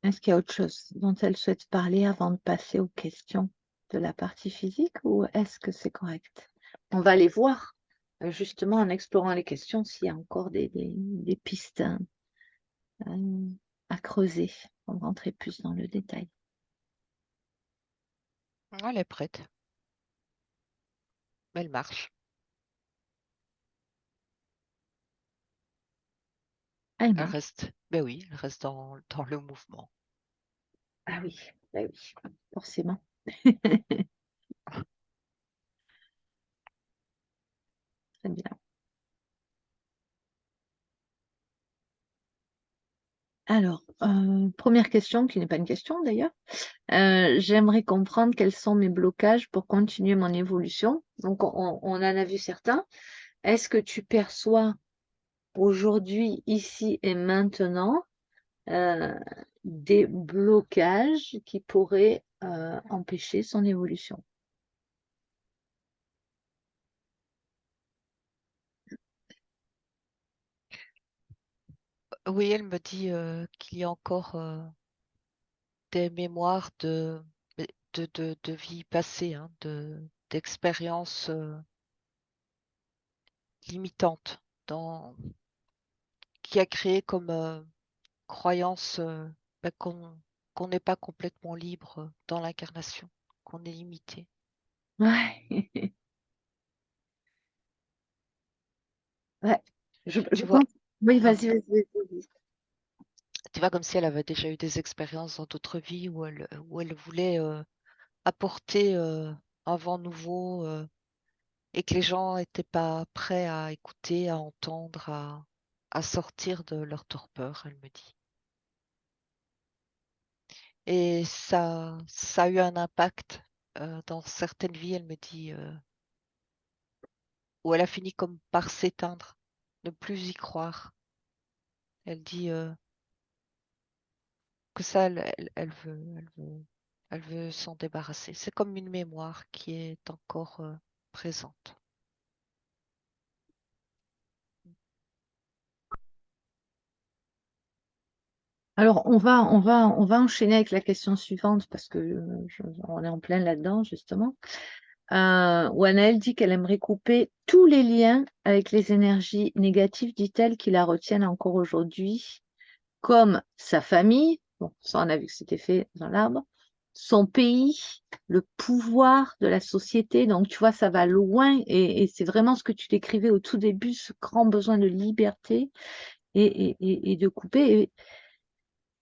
Est-ce qu'il y a autre chose dont elle souhaite parler avant de passer aux questions de la partie physique ou est-ce que c'est correct? On va les voir. justement en explorant les questions s'il y a encore des pistes à creuser pour rentrer plus dans le détail. Elle est prête. Elle marche. Elle Elle marche. reste, ben oui, elle reste dans le mouvement. Ah oui, bah oui, forcément. Très bien. Alors, première question, qui n'est pas une question d'ailleurs. J'aimerais comprendre quels sont mes blocages pour continuer mon évolution. Donc, on en a vu certains. Est-ce que tu perçois aujourd'hui, ici et maintenant, des blocages qui pourraient empêcher son évolution? Oui, elle me dit qu'il y a encore des mémoires de vie passée, hein, d'expériences limitantes qui a créé comme croyance bah, qu'on n'est pas complètement libre dans l'incarnation, qu'on est limité. Ouais. Ouais. Je Tu vois, pense. Oui, hein, vas-y. tu vois, comme si elle avait déjà eu des expériences dans d'autres vies où elle voulait apporter un vent nouveau et que les gens n'étaient pas prêts à écouter, à entendre, à sortir de leur torpeur, elle me dit. Et ça a eu un impact dans certaines vies, elle me dit, où elle a fini comme par s'éteindre, ne plus y croire. Elle dit que ça, elle veut s'en débarrasser. C'est comme une mémoire qui est encore présente. Alors, on va enchaîner avec la question suivante parce que on est en plein là-dedans, justement. Où Anaëlle dit qu'elle aimerait couper tous les liens avec les énergies négatives, dit-elle, qui la retiennent encore aujourd'hui, comme sa famille, bon, ça on a vu que c'était fait dans l'arbre, son pays, le pouvoir de la société. Donc, tu vois, ça va loin et c'est vraiment ce que tu décrivais au tout début, ce grand besoin de liberté et de couper. Et,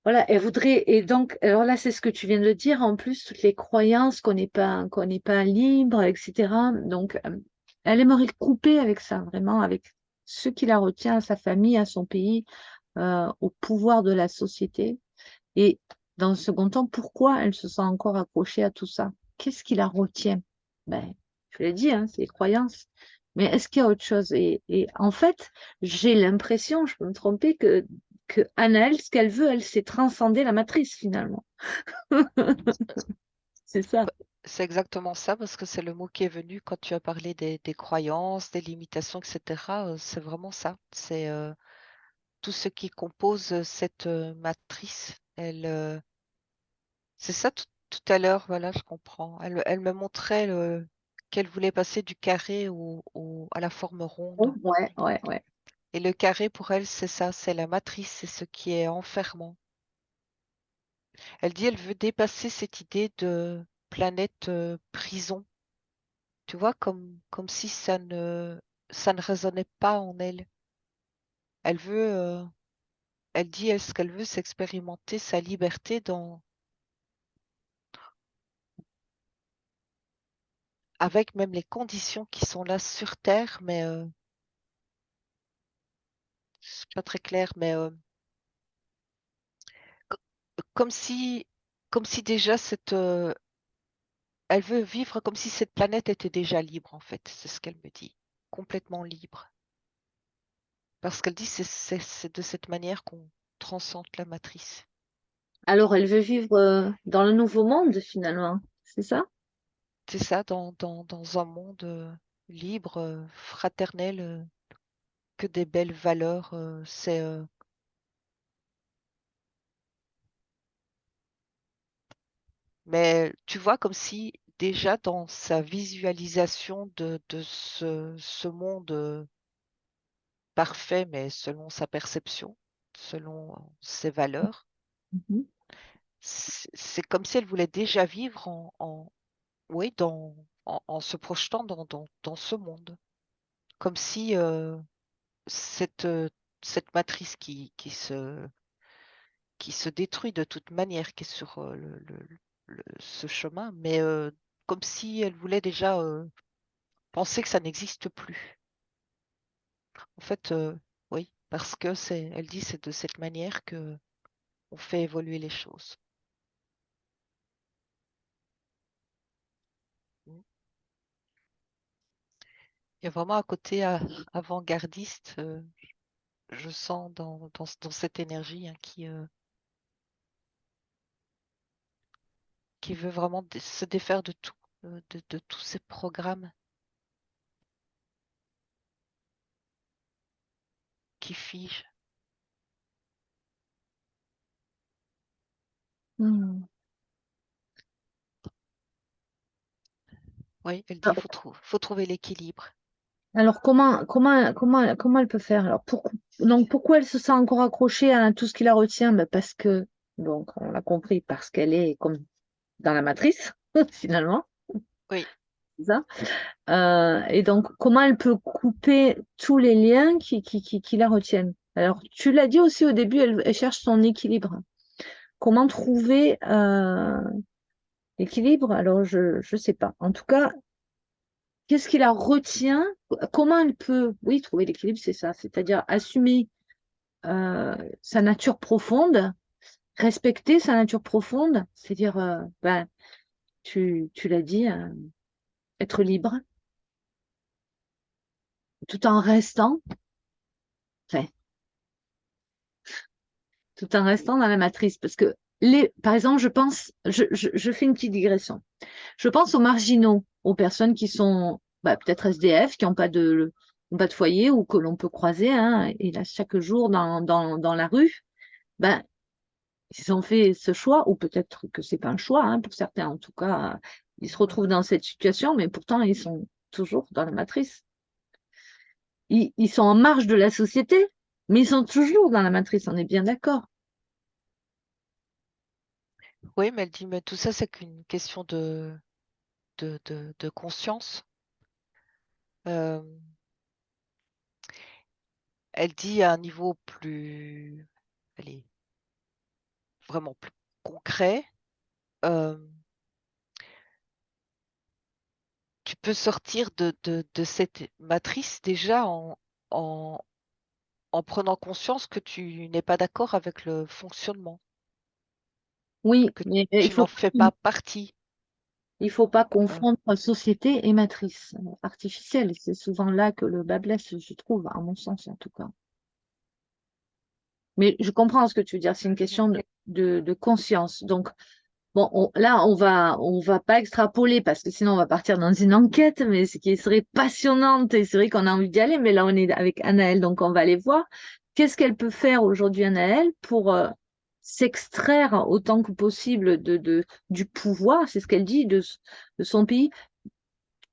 voilà, elle voudrait, et donc, alors là, c'est ce que tu viens de dire, en plus, toutes les croyances qu'on n'est pas libre, etc. Donc, elle aimerait couper avec ça, vraiment, avec ce qui la retient à sa famille, à son pays, au pouvoir de la société. Et dans le second temps, pourquoi elle se sent encore accrochée à tout ça? Qu'est-ce qui la retient? Ben, je l'ai dit, hein, c'est les croyances. Mais est-ce qu'il y a autre chose? Et en fait, j'ai l'impression, je peux me tromper, que Anaëlle, ce qu'elle veut, elle, c'est transcender la matrice finalement. C'est ça. C'est exactement ça, parce que c'est le mot qui est venu quand tu as parlé des croyances, des limitations, etc. C'est vraiment ça. C'est tout ce qui compose cette matrice. C'est ça tout à l'heure, voilà, je comprends. Elle me montrait qu'elle voulait passer du carré à la forme ronde. Ouais. Et le carré, pour elle, c'est ça, c'est la matrice, c'est ce qui est enfermant. Elle dit, elle veut dépasser cette idée de planète prison. Tu vois, comme si ça ne résonnait pas en elle. Elle veut, elle dit, ce qu'elle veut, c'est expérimenter sa liberté avec même les conditions qui sont là sur Terre, mais c'est pas très clair, mais co- comme si, comme si déjà elle veut vivre comme si cette planète était déjà libre, en fait. C'est ce qu'elle me dit. Complètement libre. Parce qu'elle dit, c'est de cette manière qu'on transcende la matrice. Alors, elle veut vivre dans le nouveau monde finalement. C'est ça? C'est ça, dans un monde libre, fraternel, que des belles valeurs. Mais tu vois, comme si déjà dans sa visualisation de ce monde parfait, mais selon sa perception, selon ses valeurs. Mhm. C'est comme si elle voulait déjà vivre oui, en se projetant dans ce monde. Comme si cette matrice qui se détruit de toute manière, qui est sur ce chemin, mais comme si elle voulait déjà penser que ça n'existe plus. En fait, oui, parce que elle dit c'est de cette manière que on fait évoluer les choses. Mm. Il y a vraiment un côté avant-gardiste, je sens dans cette énergie, hein, qui veut vraiment se défaire de tout, de tous ces programmes qui figent. Hmm. Oui, elle dit Alors, faut trouver l'équilibre. alors, comment elle peut faire? Alors, donc, pourquoi elle se sent encore accrochée à tout ce qui la retient? Ben, parce que, donc, on l'a compris, parce qu'elle est comme dans la matrice, finalement. Oui, C'est ça. Et donc, comment elle peut couper tous les liens qui la retiennent? Alors, tu l'as dit aussi au début, elle cherche son équilibre. Comment trouver l'équilibre? Alors, je sais pas. En tout cas, qu'est-ce qui la retient? Comment elle peut, oui, trouver l'équilibre, c'est ça, c'est-à-dire assumer sa nature profonde, respecter sa nature profonde, c'est-à-dire, ben, tu l'as dit, être libre, tout en restant, enfin, tout en restant dans la matrice. Parce que, par exemple, je fais une petite digression. Je pense aux marginaux, aux personnes qui sont bah, peut-être SDF, qui n'ont pas de foyer ou que l'on peut croiser, hein, et là, chaque jour dans la rue. Ben, ils ont fait ce choix, ou peut-être que c'est pas un choix, hein, pour certains en tout cas, ils se retrouvent dans cette situation, mais pourtant ils sont toujours dans la matrice. Ils sont en marge de la société, mais ils sont toujours dans la matrice, on est bien d'accord. oui, mais elle dit, mais tout ça, c'est qu'une question de conscience. Euh, Elle dit à un niveau plus, allez, vraiment plus concret, euh, tu peux sortir de cette matrice déjà en, en prenant conscience que tu n'es pas d'accord avec le fonctionnement, Oui, que mais tu n'en fais pas partie. il faut pas Euh, confondre société et matrice artificielle. C'est souvent là que le bas blesse, je trouve, à mon sens en tout cas. Mais je comprends ce que tu veux dire, c'est une question de conscience. Donc, bon, là, on va pas extrapoler parce que sinon on va partir dans une enquête, mais ce qui serait passionnante et c'est vrai qu'on a envie d'y aller, mais là on est avec Anaëlle, donc on va aller voir. Qu'est-ce qu'elle peut faire aujourd'hui, Anaëlle, pour s'extraire autant que possible du pouvoir, c'est ce qu'elle dit, de son pays.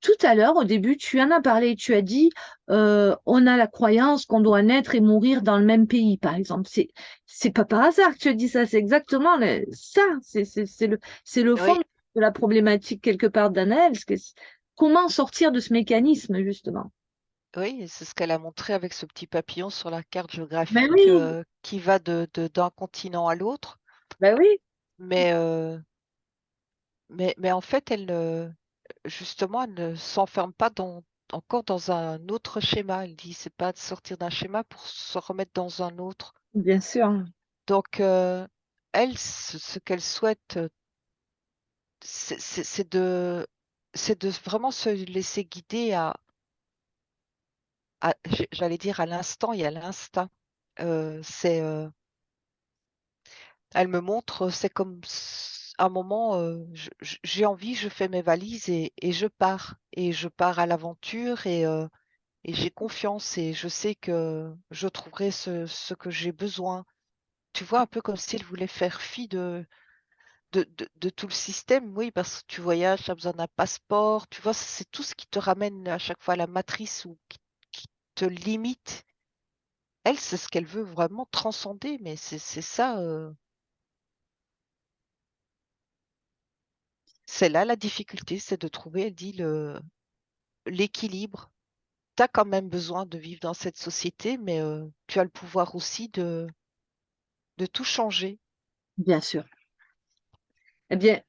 Tout à l'heure, au début, tu en as parlé, tu as dit, on a la croyance qu'on doit naître et mourir dans le même pays, par exemple. C'est pas par hasard que tu as dit ça, c'est exactement ça, c'est le fond oui, de la problématique quelque part d'Anaël. Comment sortir de ce mécanisme, justement? oui, c'est ce qu'elle a montré avec ce petit papillon sur la carte Ben géographique oui, qui va d'un continent à l'autre. ben oui, Mais, mais en fait, justement, elle ne s'enferme pas encore dans un autre schéma. Elle dit, c'est pas de sortir d'un schéma pour se remettre dans un autre. bien sûr. Donc, elle, ce qu'elle souhaite, c'est c'est de vraiment se laisser guider j'allais dire à l'instant et à l'instinct. C'est, elle me montre, c'est comme un moment, j'ai envie, je fais mes valises et je pars. Et je pars à l'aventure et j'ai confiance et je sais que je trouverai ce que j'ai besoin. Tu vois, un peu comme s'il voulait faire fi de tout le système, oui, parce que tu voyages, tu as besoin d'un passeport, tu vois, c'est tout ce qui te ramène à chaque fois à la matrice ou qui te limite. Elle, c'est ce qu'elle veut vraiment transcender, mais c'est ça, c'est là la difficulté, c'est de trouver, elle dit, l'équilibre. Tu as quand même besoin de vivre dans cette société, mais tu as le pouvoir aussi de tout changer. Bien sûr. Eh bien,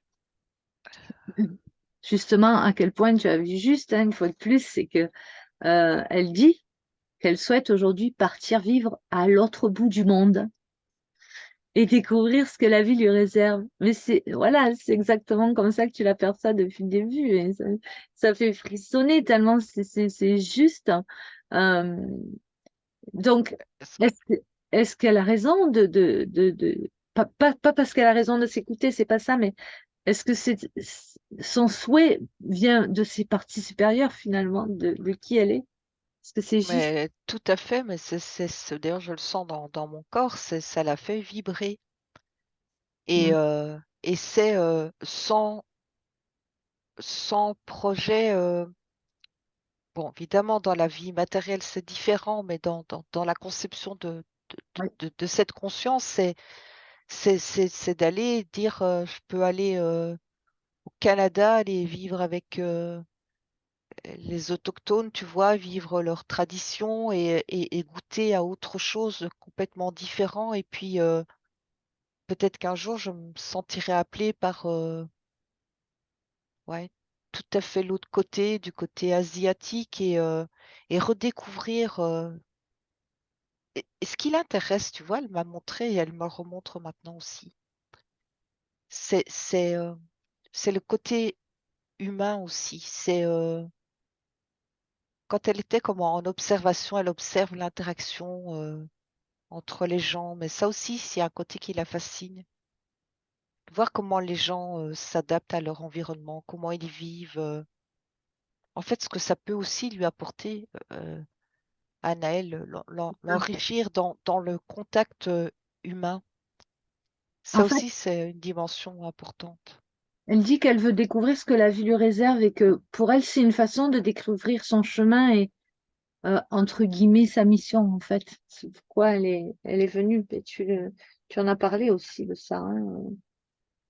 justement, à quel point tu as vu juste, hein, une fois de plus, c'est que elle dit qu'elle souhaite aujourd'hui partir vivre à l'autre bout du monde et découvrir ce que la vie lui réserve. Mais c'est, voilà, c'est exactement comme ça que tu l'aperçois depuis le début. Et ça fait frissonner tellement c'est juste. Euh, donc, est-ce que- est-ce qu'elle a raison pas parce qu'elle a raison de s'écouter, c'est pas ça, mais est-ce que son souhait vient de ses parties supérieures finalement, de qui elle est? Est-ce que c'est juste? Mais tout à fait, mais d'ailleurs, je le sens dans mon corps, ça la fait vibrer. Mm. Et c'est sans projet. Bon, évidemment, dans la vie matérielle, c'est différent, mais dans la conception Ouais. de cette conscience, c'est d'aller dire, je peux aller au Canada, aller vivre avec les autochtones, tu vois, vivre leurs traditions et goûter à autre chose complètement différent. Et puis, peut-être qu'un jour, je me sentirai appelée par, ouais, tout à fait l'autre côté, du côté asiatique et redécouvrir. Et ce qui l'intéresse, tu vois, elle m'a montré et elle me le remontre maintenant aussi. C'est, c'est, euh, c'est le côté humain aussi. Quand elle était comme en observation, elle observe l'interaction entre les gens. Mais ça aussi, c'est un côté qui la fascine. Voir comment les gens s'adaptent à leur environnement, comment ils vivent. En fait, ce que ça peut aussi lui apporter. À Naël, l'enrichir dans le contact humain. En Ça fait, aussi, c'est une dimension importante. elle dit qu'elle veut découvrir ce que la vie lui réserve et que pour elle, c'est une façon de découvrir son chemin et, entre guillemets, sa mission, en fait. C'est pourquoi elle est venue. Et tu en as parlé aussi de ça, hein.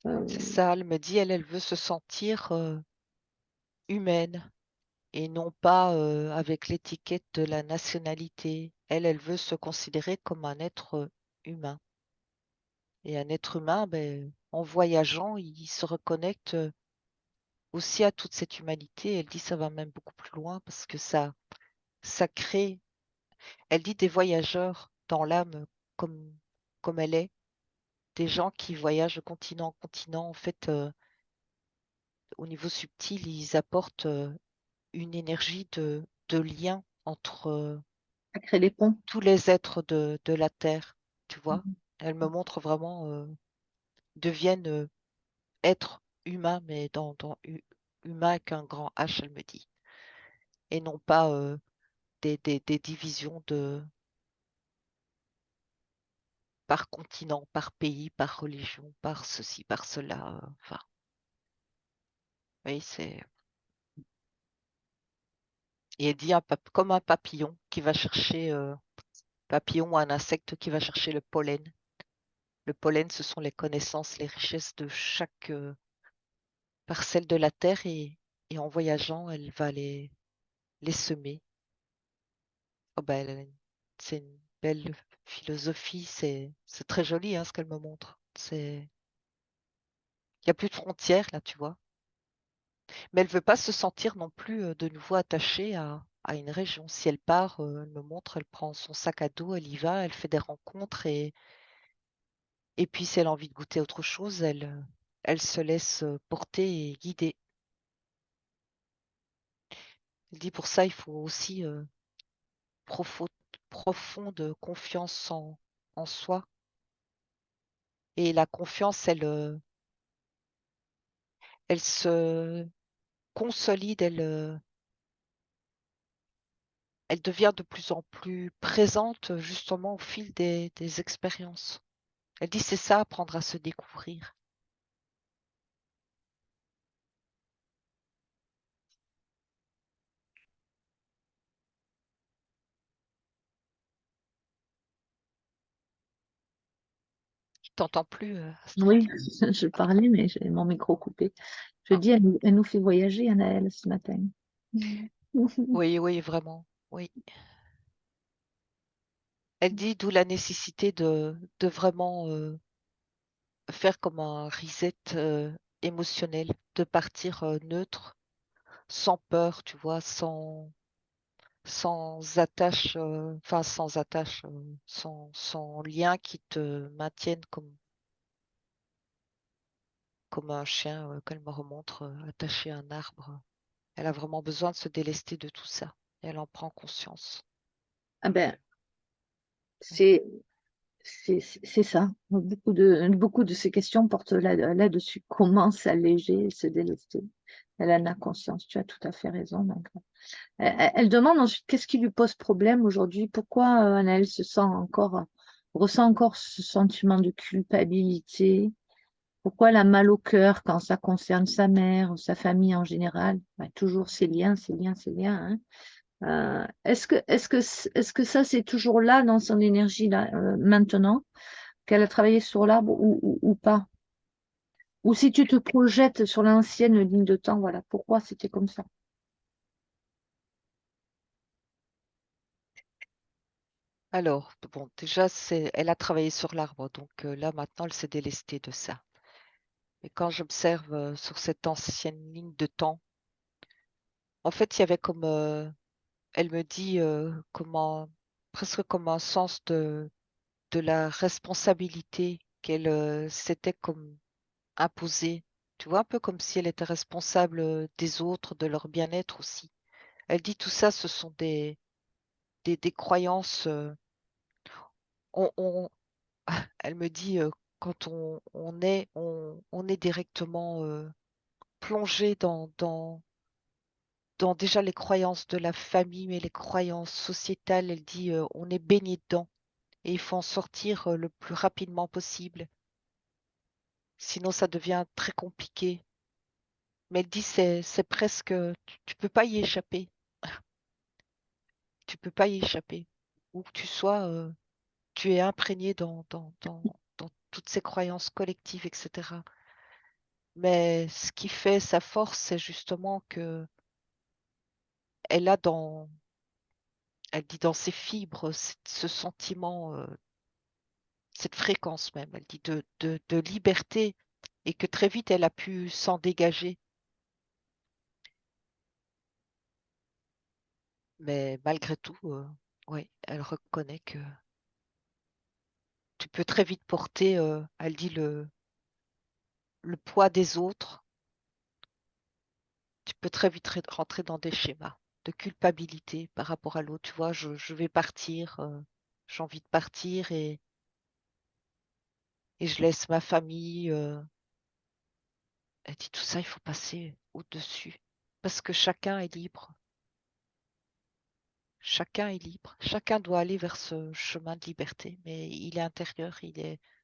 C'est Euh, ça, elle me dit, elle veut se sentir humaine et non pas avec l'étiquette de la nationalité. Elle veut se considérer comme un être humain. Et un être humain, ben, en voyageant, il se reconnecte aussi à toute cette humanité. Elle dit ça va même beaucoup plus loin parce que ça crée, elle dit des voyageurs dans l'âme comme, comme elle est, des gens qui voyagent de continent en continent. En fait, au niveau subtil, ils apportent une énergie de lien entre ça crée des ponts. tous les êtres de la Terre, tu vois. Elle me montre vraiment, deviennent êtres humains, mais humain avec un grand H, elle me dit. Et non pas des divisions par continent, par pays, par religion, par ceci, par cela. Enfin, oui, c'est. Et elle dit comme un papillon qui va chercher, papillon ou un insecte qui va chercher le pollen. Le pollen, ce sont les connaissances, les richesses de chaque parcelle de la Terre et en voyageant, elle va les semer. Oh ben, c'est une belle philosophie, c'est très joli hein, ce qu'elle me montre. Il n'y a plus de frontières là, tu vois. Mais elle veut pas se sentir non plus de nouveau attachée à une région. Si elle part, elle me montre, elle prend son sac à dos, elle y va, elle fait des rencontres et puis si elle a envie de goûter autre chose, elle se laisse porter et guider. Elle dit pour ça, il faut aussi profo- profonde confiance en soi. Et la confiance, elle se consolide, elle devient de plus en plus présente justement au fil des expériences. Elle dit c'est ça, apprendre à se découvrir. T'entends plus, Astrid? Oui, je parlais, mais j'ai mon micro coupé. Je Ah, dis, elle nous fait voyager, Anaëlle, ce matin. oui, oui, vraiment. Oui. Elle dit d'où la nécessité de vraiment faire comme un reset émotionnel, de partir neutre, sans peur, tu vois, sans attache, enfin sans attache, sans lien qui te maintienne comme un chien qu'elle me remontre attaché à un arbre. Elle a vraiment besoin de se délester de tout ça. Et elle en prend conscience. Ah ben, Mm. c'est c'est ça. Beaucoup de ces questions portent là-dessus. Comment s'alléger et se délester? Elle en a conscience. Tu as tout à fait raison. Donc, elle demande ensuite qu'est-ce qui lui pose problème aujourd'hui? Pourquoi Anaëlle ressent encore ce sentiment de culpabilité? Pourquoi elle a mal au cœur quand ça concerne sa mère ou sa famille en général? Ben, toujours ces liens, ces liens, ces liens, hein. Est-ce que ça, c'est toujours là dans son énergie là, maintenant, qu'elle a travaillé sur l'arbre ou pas? Ou si tu te projettes sur l'ancienne ligne de temps, voilà, pourquoi c'était comme ça? Alors, bon, déjà, elle a travaillé sur l'arbre, donc là, maintenant, elle s'est délestée de ça. Et quand j'observe sur cette ancienne ligne de temps, en fait, il y avait comme, elle me dit, presque comme un sens de la responsabilité qu'elle s'était comme imposée. Tu vois, un peu comme si elle était responsable des autres, de leur bien-être aussi. Elle dit tout ça, ce sont des croyances. On, Elle me dit, quand on est directement plongé dans déjà les croyances de la famille, mais les croyances sociétales, elle dit, on est baigné dedans et il faut en sortir le plus rapidement possible. Sinon, ça devient très compliqué. Mais elle dit, c'est presque, tu peux pas y échapper. Tu peux pas y échapper. Où que tu sois, tu es imprégné dans toutes ces croyances collectives, etc. Mais ce qui fait sa force, c'est justement que elle a elle dit dans ses fibres ce sentiment, cette fréquence même, elle dit de liberté et que très vite elle a pu s'en dégager. Mais malgré tout, ouais, elle reconnaît que tu peux très vite porter, elle dit le poids des autres, tu peux très vite rentrer dans des schémas de culpabilité par rapport à l'autre. Tu vois, je vais partir, j'ai envie de partir et je laisse ma famille. Elle dit tout ça, il faut passer au-dessus. Parce que chacun est libre. Chacun est libre. Chacun doit aller vers ce chemin de liberté. Mais il est intérieur,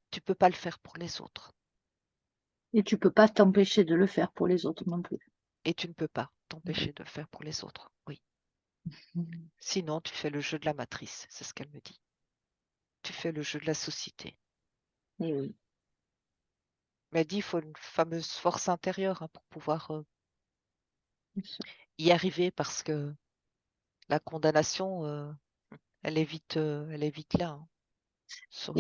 tu peux pas le faire pour les autres. Et tu peux pas t'empêcher de le faire pour les autres non plus. Et tu ne peux pas t'empêcher de le faire pour les autres. Oui. Sinon, tu fais le jeu de la matrice. C'est ce qu'elle me dit. Tu fais le jeu de la société. Et oui, Mais elle dit, il faut une fameuse force intérieure hein, pour pouvoir bien sûr. y arriver parce que la condamnation, elle est vite là. Hein, Et, sur-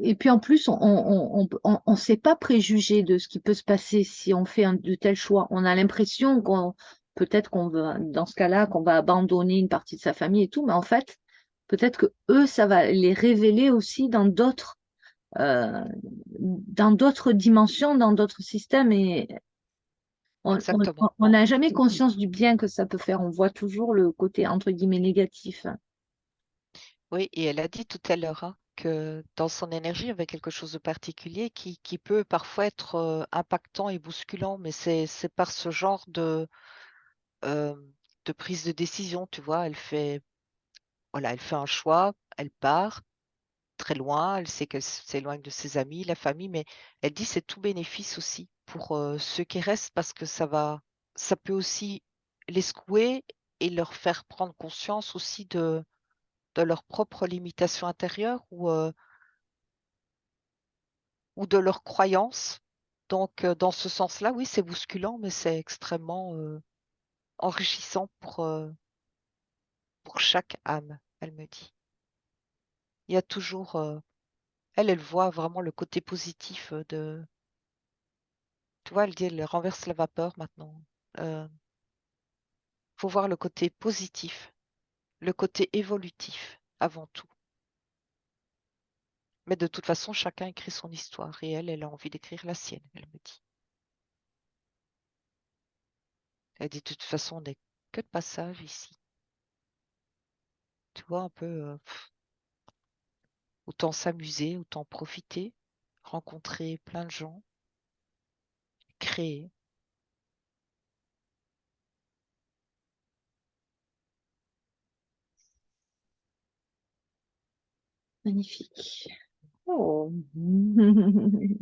et puis en plus, on sait pas préjuger de ce qui peut se passer si on fait de tels choix. On a l'impression peut-être qu'on va, dans ce cas-là, qu'on va abandonner une partie de sa famille et tout, mais en fait, peut-être que eux, ça va les révéler aussi euh, dans d'autres dimensions, dans d'autres systèmes, et Exactement. on n'a jamais conscience du bien que ça peut faire. On voit toujours le côté entre guillemets négatif. Oui, et elle a dit tout à l'heure hein, que dans son énergie, il y avait quelque chose de particulier qui peut parfois être impactant et bousculant, mais c'est par ce genre euh, de prise de décision, tu vois. Voilà, elle fait un choix, elle part très loin, elle sait qu'elle s'éloigne de ses amis, la famille, mais elle dit c'est tout bénéfice aussi pour ceux qui restent parce que ça peut aussi les secouer et leur faire prendre conscience aussi de leurs propres limitations intérieures ou ou de leurs croyances. Donc, dans ce sens-là, oui, c'est bousculant, mais c'est extrêmement enrichissant pour chaque âme, elle me dit. Il y a toujours, elle voit vraiment le côté positif de, tu vois, elle dit, elle renverse la vapeur maintenant. Faut voir le côté positif, le côté évolutif avant tout. Mais de toute façon, chacun écrit son histoire et elle a envie d'écrire la sienne, elle me dit. Elle dit, de toute façon, on n'est que de passage ici. Tu vois, un peu, autant s'amuser, autant profiter, rencontrer plein de gens, créer. Magnifique. Oh. Il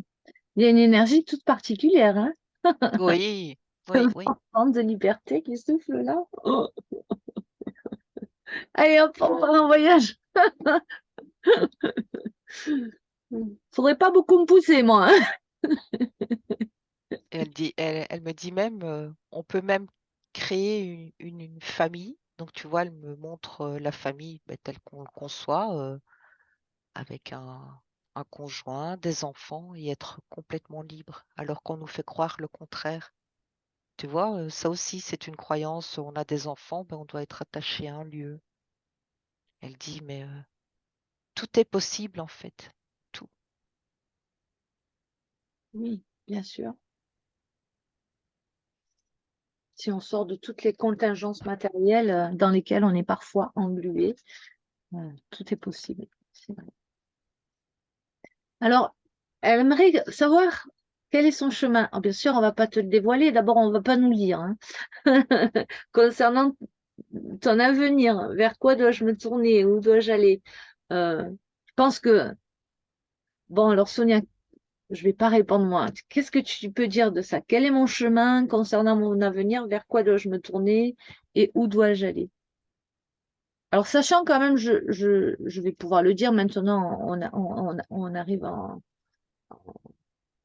y a une énergie toute particulière, hein? Oui, oui, oui. Forme de liberté qui souffle là. Oh. Allez hop, on part en voyage. Faudrait pas beaucoup me pousser, moi, hein. Et elle me dit même, on peut même créer une famille. Donc, tu vois, elle me montre la famille telle qu'on le conçoit, avec un conjoint, des enfants et être complètement libre, alors qu'on nous fait croire le contraire. Tu vois, ça aussi, c'est une croyance. On a des enfants, on doit être attaché à un lieu. Elle dit, mais tout est possible en fait. Tout. Oui, bien sûr. Si on sort de toutes les contingences matérielles dans lesquelles on est parfois englué, tout est possible. C'est vrai. Alors, elle aimerait savoir quel est son chemin. Bien sûr, on ne va pas te le dévoiler. D'abord, on ne va pas nous lire, hein. Concernant ton avenir, vers quoi dois-je me tourner? Où dois-je aller? Je pense que, bon, alors Sonia, je ne vais pas répondre moi. Qu'est-ce que tu peux dire de ça? Quel est mon chemin concernant mon avenir? Vers quoi dois-je me tourner? Et où dois-je aller? Alors, sachant quand même, je vais pouvoir le dire maintenant, on arrive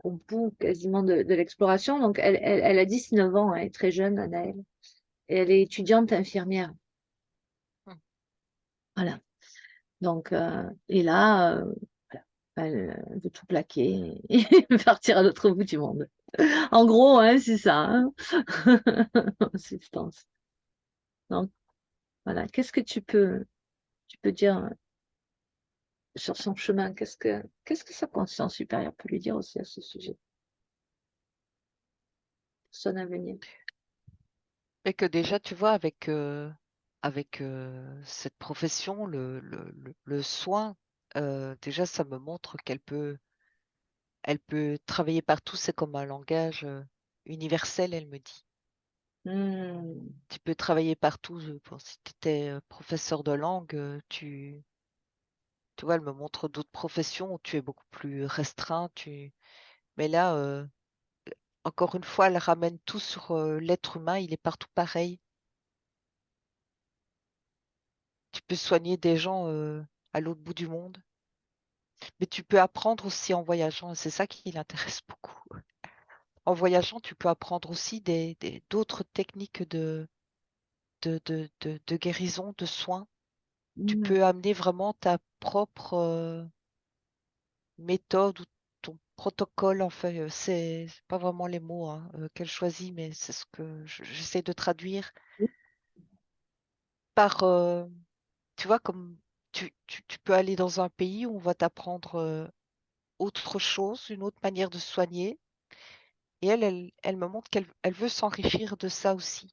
au bout quasiment de l'exploration. Donc, elle a 19 ans, elle est très jeune, Anaëlle. Et elle est étudiante infirmière. Hmm. Voilà. Donc, et là, voilà, elle veut tout plaquer et partir à l'autre bout du monde. En gros, hein, c'est ça, hein, en substance. Donc, voilà. Qu'est-ce que tu peux dire sur son chemin? Qu'est-ce que sa conscience supérieure peut lui dire aussi à ce sujet, son avenir? Et que déjà, tu vois, avec cette profession, le soin, déjà, ça me montre elle peut travailler partout. C'est comme un langage universel, elle me dit. Hmm. Tu peux travailler partout. Si tu étais professeur de langue, tu vois, elle me montre d'autres professions où tu es beaucoup plus restreint. Mais là, encore une fois, elle ramène tout sur l'être humain. Il est partout pareil. Tu peux soigner des gens à l'autre bout du monde. Mais tu peux apprendre aussi en voyageant. Et c'est ça qui l'intéresse beaucoup. En voyageant, tu peux apprendre aussi d'autres techniques de guérison, de soins. Tu Hmm. peux amener vraiment ta propre méthode ou ton protocole. Enfin, c'est pas vraiment les mots qu'elle choisit, mais c'est ce que j'essaie de traduire par, tu vois, comme tu peux aller dans un pays où on va t'apprendre autre chose, une autre manière de soigner. Et elle me montre qu'elle veut s'enrichir de ça aussi,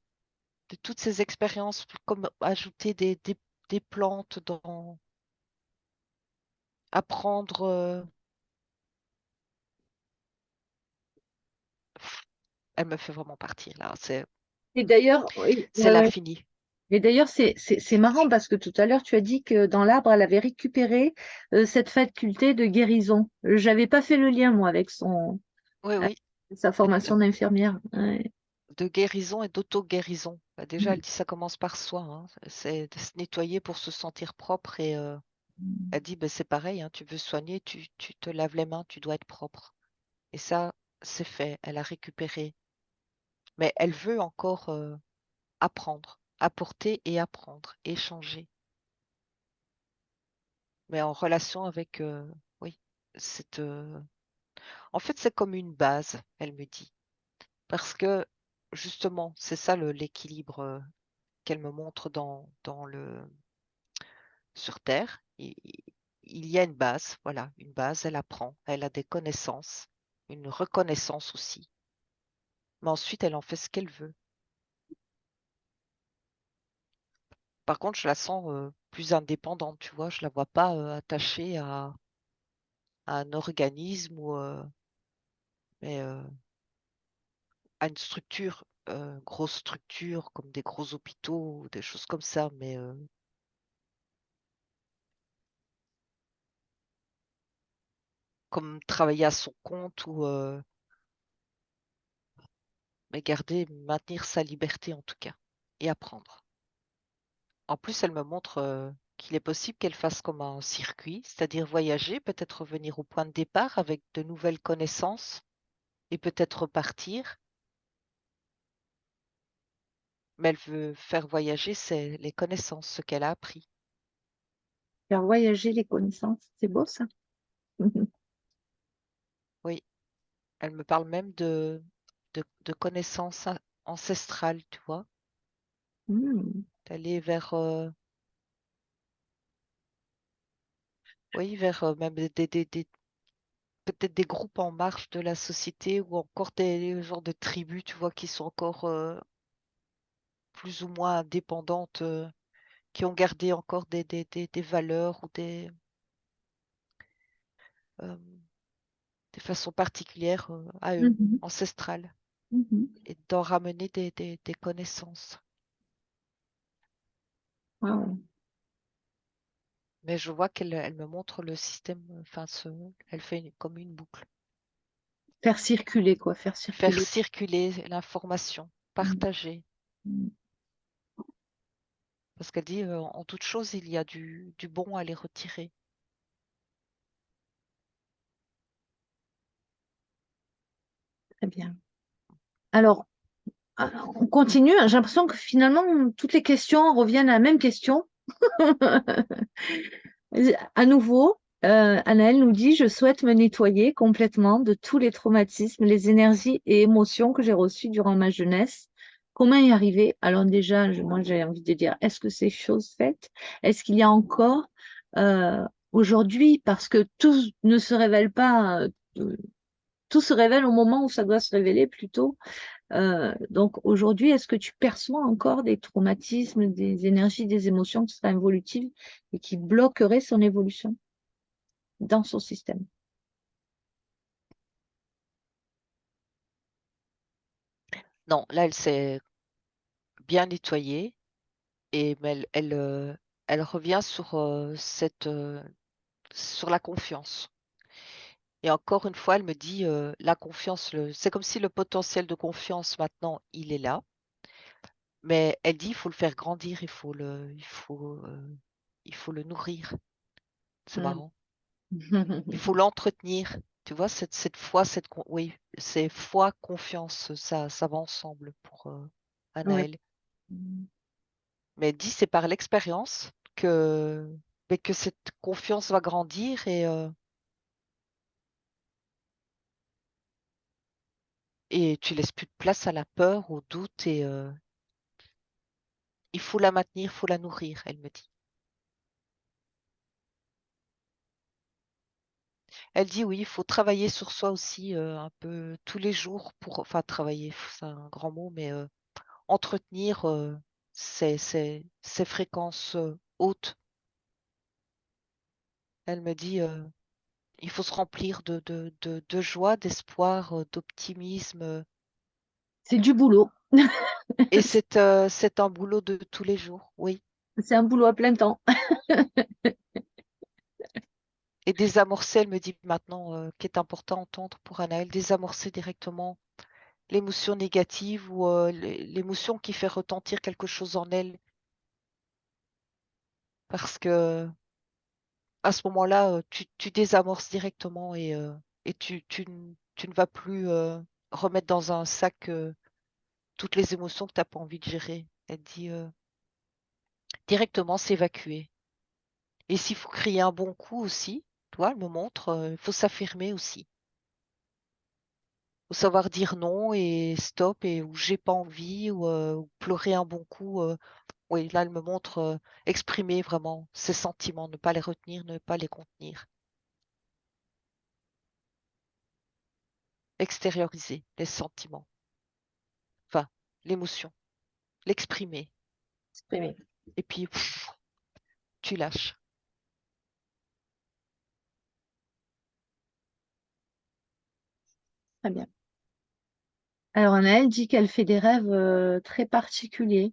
de toutes ces expériences, comme ajouter des plantes apprendre. Elle me fait vraiment partir là, Et d'ailleurs, oui, c'est ouais, ouais. l'infini. Et d'ailleurs, c'est marrant parce que tout à l'heure, tu as dit que dans l'arbre, elle avait récupéré cette faculté de guérison. J'avais pas fait le lien, moi, avec Oui, oui, sa formation d'infirmière. Ouais. de guérison et d'auto-guérison. Bah, déjà, elle dit ça commence par soi, hein. C'est de se nettoyer pour se sentir propre Elle dit, ben, c'est pareil, hein, tu veux soigner, tu te laves les mains, tu dois être propre. Et ça, c'est fait, elle a récupéré. Mais elle veut encore apprendre, apporter et apprendre, échanger. Mais en relation avec, oui, cette, en fait, c'est comme une base, elle me dit. Parce que, justement, c'est ça l'équilibre qu'elle me montre dans sur Terre. Il y a une base, voilà, une base, elle apprend, elle a des connaissances, une reconnaissance aussi. Mais ensuite, elle en fait ce qu'elle veut. Par contre, je la sens plus indépendante, tu vois, je la vois pas attachée à un organisme ou mais, à une structure, grosse structure comme des gros hôpitaux ou des choses comme ça, mais comme travailler à son compte ou mais maintenir sa liberté en tout cas et apprendre. En plus, elle me montre qu'il est possible qu'elle fasse comme un circuit, c'est-à-dire voyager, peut-être revenir au point de départ avec de nouvelles connaissances et peut-être repartir. Mais elle veut faire voyager les connaissances, ce qu'elle a appris. Faire voyager les connaissances, c'est beau ça. Oui, elle me parle même de connaissances ancestrales, tu vois, Hmm. d'aller vers, oui, vers même peut-être des groupes en marge de la société ou encore des genres de tribus, tu vois, qui sont encore plus ou moins indépendantes, qui ont gardé encore des valeurs ou euh, des façons particulières à eux, Mhm. ancestrales, Mhm. et d'en ramener des connaissances. Wow. Mais je vois elle me montre le système, enfin, elle fait comme une boucle. Faire circuler, quoi, faire Faire circuler. circuler l'information, Mm. partager. Mm. Parce qu'elle dit, en toute chose, il y a du bon à les retirer. Très bien. Alors, on continue. J'ai l'impression que finalement, toutes les questions reviennent à la même question. À nouveau, Anaëlle nous dit, je souhaite me nettoyer complètement de tous les traumatismes, les énergies et émotions que j'ai reçues durant ma jeunesse. Comment y arriver? Alors déjà, moi j'ai envie de dire, est-ce que c'est chose faite? Est-ce qu'il y a encore aujourd'hui, parce que tout ne se révèle pas, tout se révèle au moment où ça doit se révéler plutôt. Donc aujourd'hui, est-ce que tu perçois encore des traumatismes, des énergies, des émotions qui seraient involutives et qui bloqueraient son évolution dans son système? Non, là, elle s'est bien nettoyée mais elle revient sur sur la confiance. Et encore une fois, elle me dit la confiance, c'est comme si le potentiel de confiance maintenant, il est là. Mais elle dit il faut le faire grandir, il faut le nourrir. C'est Mm. marrant. Il faut l'entretenir. Tu vois, cette foi, oui, c'est foi, confiance, ça va ensemble pour Ouais. Anaël. Mais elle dit c'est par l'expérience mais que cette confiance va grandir et tu laisses plus de place à la peur, au doute et il faut la maintenir, il faut la nourrir, elle me dit. Elle dit oui, il faut travailler sur soi aussi un peu tous les jours enfin travailler, c'est un grand mot, mais entretenir ces fréquences hautes. Elle me dit il faut se remplir de joie, d'espoir, d'optimisme. C'est du boulot. Et c'est un boulot de tous les jours, oui. C'est un boulot à plein temps. Et désamorcer, elle me dit maintenant, qui est important à entendre pour Anaël, désamorcer directement l'émotion négative ou l'émotion qui fait retentir quelque chose en elle. Parce que à ce moment-là, tu désamorces directement et tu ne vas plus remettre dans un sac toutes les émotions que tu n'as pas envie de gérer. Elle dit directement s'évacuer. Et s'il faut crier un bon coup aussi, toi, elle me montre, il faut s'affirmer aussi. Faut savoir dire non et stop et ou j'ai pas envie ou pleurer un bon coup. Oui, là, elle me montre exprimer vraiment ses sentiments, ne pas les retenir, ne pas les contenir. Extérioriser les sentiments, enfin, l'émotion, l'exprimer. Exprimé. Et puis, pff, tu lâches. Très bien. Alors, Anaëlle dit qu'elle fait des rêves très particuliers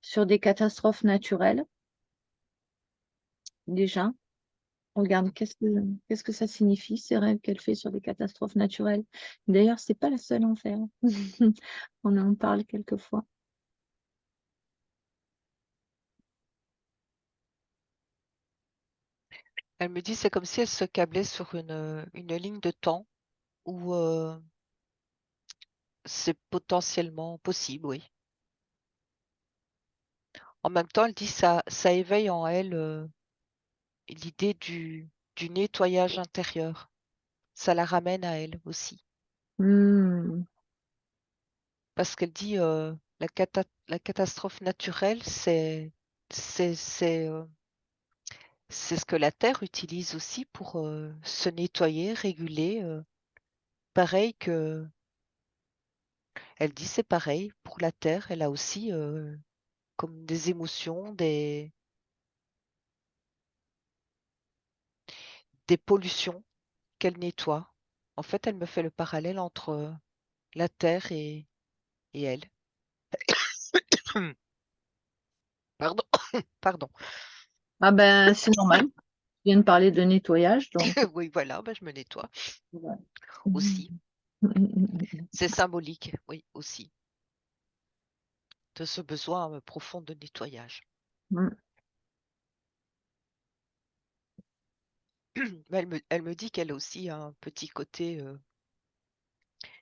sur des catastrophes naturelles. Déjà, regarde, qu'est-ce que ça signifie, ces rêves qu'elle fait sur des catastrophes naturelles? D'ailleurs, c'est pas la seule à en faire. On en parle quelquefois. Elle me dit, c'est comme si elle se câblait sur une ligne de temps où c'est potentiellement possible, oui. En même temps, elle dit ça éveille en elle l'idée du nettoyage intérieur. Ça la ramène à elle aussi. Hmm. Parce qu'elle dit la catastrophe naturelle, c'est c'est ce que la Terre utilise aussi pour se nettoyer, réguler. Pareil que, elle dit c'est pareil pour la Terre. Elle a aussi comme des émotions, des pollutions qu'elle nettoie. En fait, elle me fait le parallèle entre la Terre et elle. Pardon, pardon. Ah ben, c'est normal. Je viens de parler de nettoyage, donc Oui, voilà, bah, je me nettoie voilà. aussi. C'est symbolique, oui, aussi, de ce besoin profond de nettoyage. Mais elle me dit qu'elle a aussi un petit côté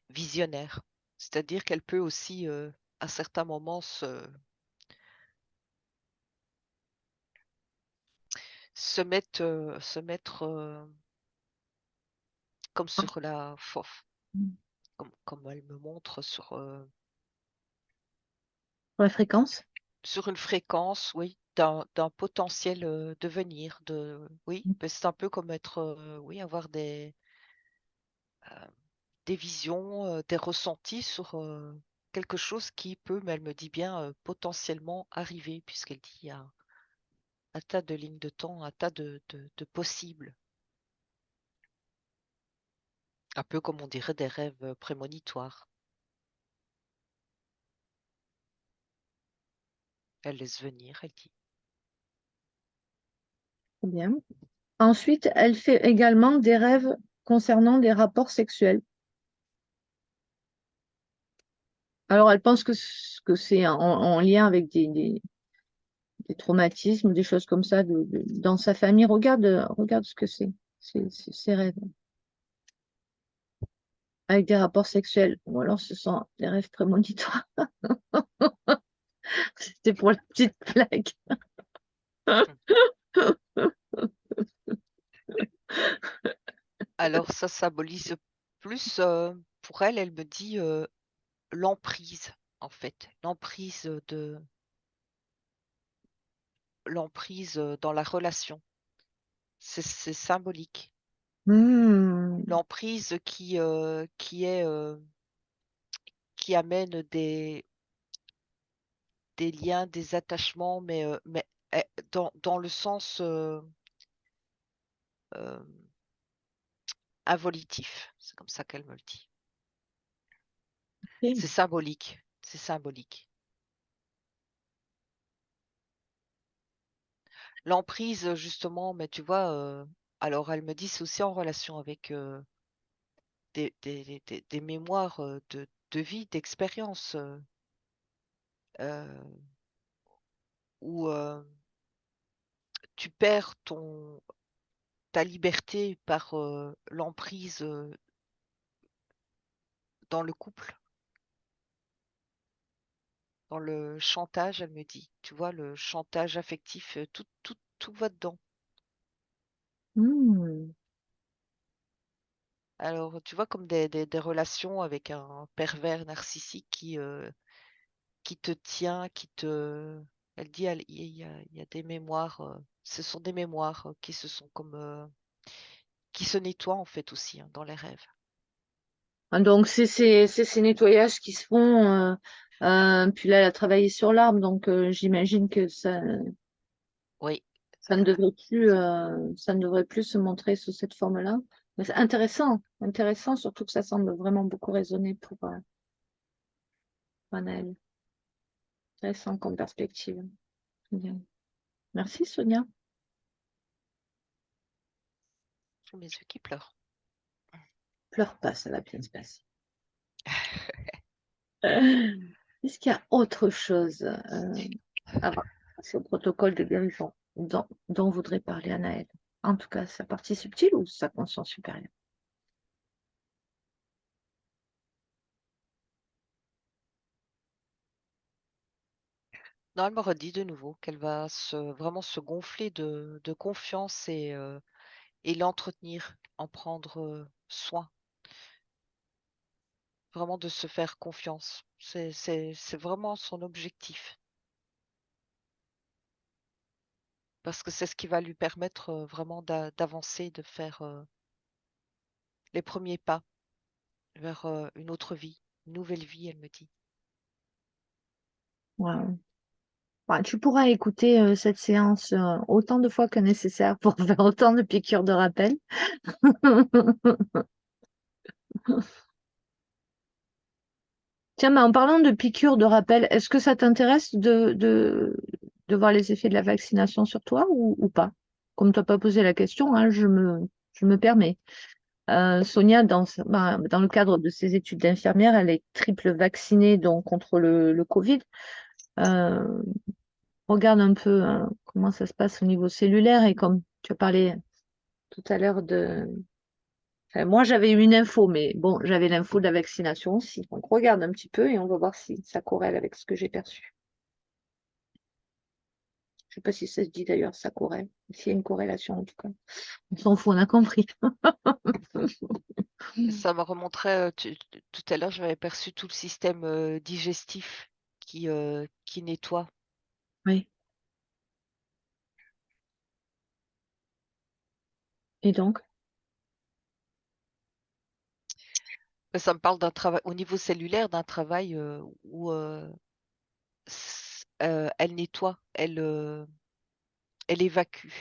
visionnaire, c'est-à-dire qu'elle peut aussi, à certains moments, se mettre comme sur comme elle me montre Pour la fréquence? sur une fréquence, oui, d'un potentiel devenir, oui, ben, c'est un peu comme être, oui, avoir euh, des visions, des ressentis sur quelque chose qui peut, mais elle me dit bien, potentiellement arriver, puisqu'elle dit il y a un tas de lignes de temps, un tas de possibles. Un peu comme on dirait des rêves prémonitoires. Elle laisse venir, elle dit. Très bien. Ensuite, elle fait également des rêves concernant des rapports sexuels. Alors, elle pense que c'est en lien avec des traumatismes, des choses comme ça dans sa famille. Regarde ce que c'est ces rêves. Avec des rapports sexuels. Ou alors, ce sont des rêves prémonitoires. C'était pour la petite blague. Alors ça symbolise plus, pour elle, elle me dit l'emprise, en fait. L'emprise dans la relation. C'est symbolique. Hmm. L'emprise qui amène des liens, des attachements, mais dans le sens euh, involitif. C'est comme ça qu'elle me le dit. C'est Ok. symbolique. C'est symbolique. L'emprise, justement, mais tu vois, alors elle me dit c'est aussi en relation avec des mémoires de vie, d'expérience, où tu perds ta liberté par l'emprise dans le couple, dans le chantage, elle me dit. Tu vois, le chantage affectif, tout va dedans. Hmm. Alors, tu vois, comme des relations avec un pervers narcissique qui te tient, elle dit, il y a des mémoires, ce sont des mémoires qui se sont comme, qui se nettoient en fait aussi hein, dans les rêves. Ah, donc, c'est ces nettoyages qui se font. Puis là, elle a travaillé sur l'arbre, donc j'imagine que Oui, ça ne devrait plus se montrer sous cette forme-là. Mais c'est intéressant, intéressant, surtout que ça semble vraiment beaucoup résonner pour Anaël. Intéressant comme perspective. Bien. Merci, Sonia. j'ai mes yeux qui pleurent. Pleure pas, ça va bien se passer. Est-ce qu'il y a autre chose avant de passer au protocole de guérison dont voudrait parler Anaël? En tout cas, sa partie subtile ou sa conscience supérieure? Non, elle me redit de nouveau qu'elle va vraiment se gonfler de confiance et l'entretenir, en prendre soin, vraiment de se faire confiance. C'est vraiment son objectif, parce que c'est ce qui va lui permettre vraiment d'avancer, de faire les premiers pas vers une autre vie, une nouvelle vie, elle me dit. Wow. Bah, tu pourras écouter cette séance autant de fois que nécessaire pour faire autant de piqûres de rappel. Tiens, mais en parlant de piqûres de rappel, est-ce que ça t'intéresse de voir les effets de la vaccination sur toi ou pas? Comme tu n'as pas posé la question, hein, je me permets. Sonia, dans le cadre de ses études d'infirmière, elle est triple vaccinée donc contre le Covid. Euh, Regarde un peu comment ça se passe au niveau cellulaire et comme tu as parlé tout à l'heure enfin, moi, j'avais eu une info, mais bon, j'avais l'info de la vaccination aussi. Donc, regarde un petit peu et on va voir si ça corrèle avec ce que j'ai perçu. Je sais pas si ça se dit d'ailleurs, ça corrèle. S'il y a une corrélation, en tout cas. On s'en fout, on a compris. Et ça me remonterait, tout à l'heure, j'avais perçu tout le système digestif qui nettoie. Oui. Et donc? Ça me parle d'un travail au niveau cellulaire, d'un travail où elle nettoie, elle évacue.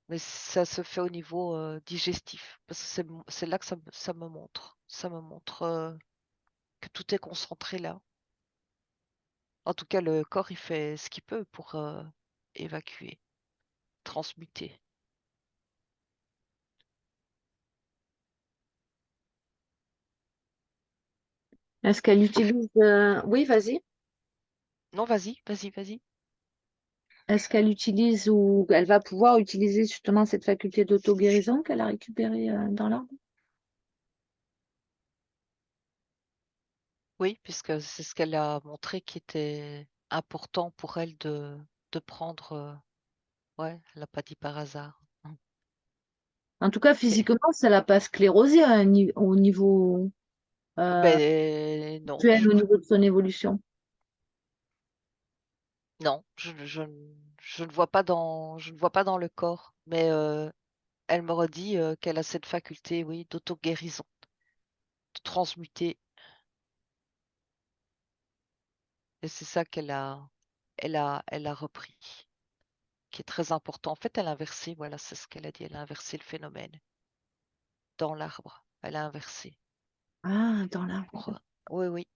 Mais ça se fait au niveau digestif, parce que c'est là que ça me montre. Ça me montre que tout est concentré là. En tout cas, le corps, il fait ce qu'il peut pour évacuer, transmuter. Est-ce qu'elle utilise... Oui, vas-y. Non, vas-y, vas-y, vas-y. Est-ce qu'elle utilise ou elle va pouvoir utiliser justement cette faculté d'auto-guérison qu'elle a récupérée dans l'arbre? Oui, puisque c'est ce qu'elle a montré qui était important pour elle de prendre. Ouais, elle l'a pas dit par hasard. En tout cas, Et, physiquement, ça l'a pas sclérosé au niveau ben non, actuel, au niveau de son évolution. non, je ne vois pas je ne vois pas dans le corps, mais elle me redit qu'elle a cette faculté, oui, d'auto-guérison, de transmuter. Et c'est ça elle a repris, qui est très important. En fait, elle a inversé, voilà, c'est ce qu'elle a dit, elle a inversé le phénomène dans l'arbre. Elle a inversé. Ah, dans l'arbre. Pour, oui, oui.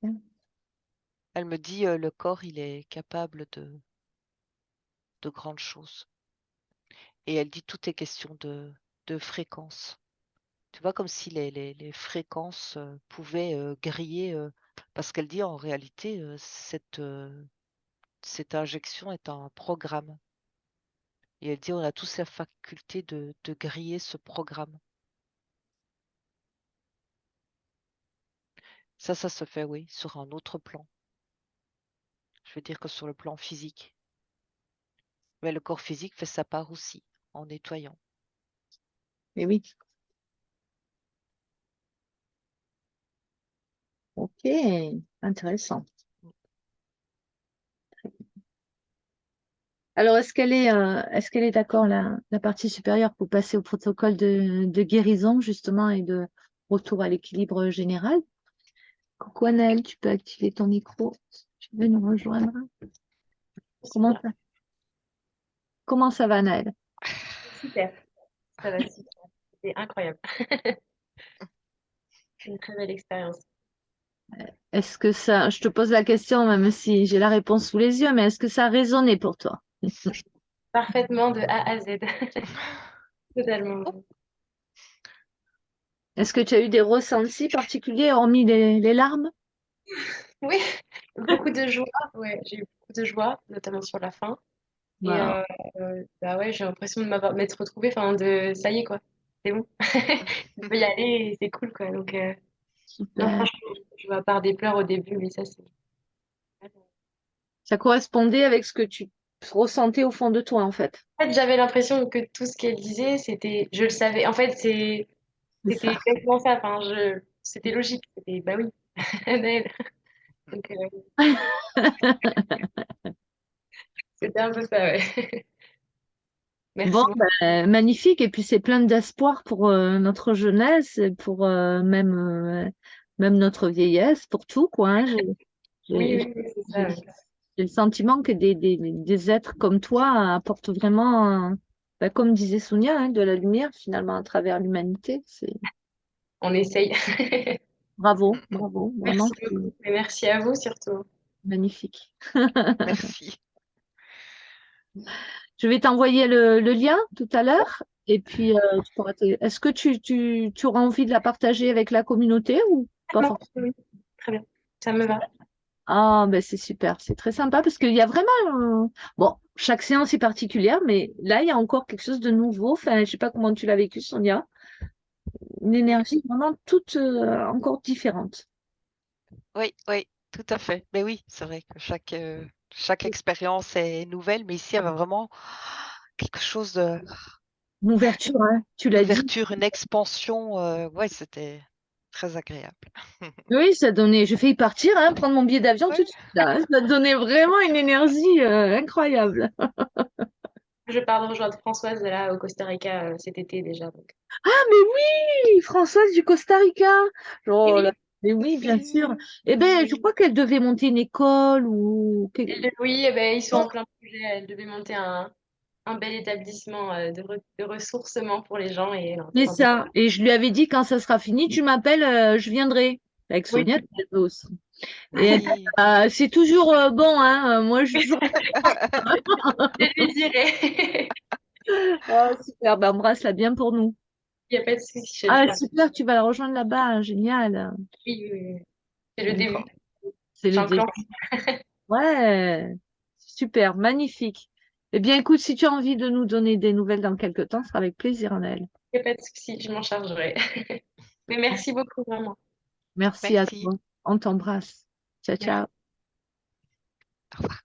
D'accord. Elle me dit le corps, il est capable de grandes choses. Et elle dit tout est question de fréquence. Tu vois, comme si les fréquences pouvaient griller, parce qu'elle dit en réalité, cette injection est un programme. Et elle dit, on a tous la faculté de griller ce programme. Ça se fait, oui, sur un autre plan. Je veux dire que sur le plan physique. Mais le corps physique fait sa part aussi, en nettoyant. Mais oui. Ok, intéressant. Alors, est-ce qu'elle est d'accord, la partie supérieure, pour passer au protocole de guérison, justement, et de retour à l'équilibre général? Coucou Anaël, tu peux activer ton micro si tu veux nous rejoindre. Comment ça, comment ça va, Anaël? Super, ça va super. C'est incroyable. Une très belle expérience. Est-ce que ça, je te pose la question, même si j'ai la réponse sous les yeux, mais est-ce que ça a résonné pour toi? Parfaitement de A à Z. Totalement. Est-ce que tu as eu des ressentis particuliers, hormis les larmes? Oui, beaucoup de joie. Ouais, j'ai eu beaucoup de joie, notamment sur la fin. Et Wow, bah ouais, j'ai l'impression de m'être retrouvée, enfin de ça y est quoi, c'est bon. Je peux y aller et c'est cool quoi. Donc non, super. franchement, je vois à part des pleurs au début, mais ça c'est. Ça correspondait avec ce que tu ressentais au fond de toi, en fait. En fait, j'avais l'impression que tout ce qu'elle disait, je le savais. En fait, C'est c'était ça. exactement ça. Enfin, c'était logique. C'était, bah oui, Adèle. Donc, c'était un peu ça, ouais. Bon, Merci beaucoup. magnifique. Et puis c'est plein d'espoir pour notre jeunesse, et pour même notre vieillesse, pour tout, quoi. Hein. Oui, J'ai- oui, oui, c'est j'ai- ça. Ouais. j'ai le sentiment que des êtres comme toi apportent vraiment, comme disait Sonia, hein, de la lumière finalement à travers l'humanité. C'est On essaye. bravo, bravo, vraiment, Merci c'est beaucoup. Et merci à vous surtout. magnifique. Merci. Je vais t'envoyer le lien tout à l'heure. Et puis, est-ce que tu auras envie de la partager avec la communauté ou pas Non, forcément? oui, très bien. Ça me va. Ah, ben c'est super, c'est très sympa parce qu'il y a vraiment, bon, chaque séance est particulière, mais là, il y a encore quelque chose de nouveau. Enfin, je sais pas comment tu l'as vécu, Sonia. Une énergie vraiment toute encore différente. Oui, oui, tout à fait. Mais oui, c'est vrai que chaque expérience est nouvelle, mais ici, il y avait vraiment quelque chose Une ouverture, hein, tu l'as dit. d'ouverture, une expansion. Ouais, c'était très agréable. Oui, ça donnait. Je fais y partir, hein, prendre mon billet d'avion tout Ouais. de suite là. Hein. Ça donnait vraiment une énergie incroyable. Je pars de rejoindre Françoise là au Costa Rica cet été déjà. Donc. Ah, mais oui, Françoise du Costa Rica. Et Oh là, oui, mais oui, bien sûr. Eh bien, je crois qu'elle devait monter une école ou oui, eh ben, ils sont en plein projet. Elle devait monter un bel établissement de ressourcement pour les gens et elle est en mais train de. ça. Et je lui avais dit quand ça sera fini, tu m'appelles, je viendrai. Avec Oui, Sonia, tu viendrais aussi. Et elle, Oui. c'est toujours bon, hein. Moi, je suis toujours. je lui dirai. Ah, super. Ben, embrasse-la bien pour nous. Il n'y a pas de souci, je le Ah, ferai. super, tu vas la rejoindre là-bas. Hein, génial. Oui, oui, oui. C'est le Bon, début. c'est le début. J'enclenche. Ouais, super, magnifique. Eh bien, écoute, si tu as envie de nous donner des nouvelles dans quelques temps, ce sera avec plaisir, Anaëlle. Il n'y a pas de souci, je m'en chargerai. Mais merci beaucoup, vraiment. Merci à Merci. toi. On t'embrasse. Ciao, Merci. ciao. Au revoir.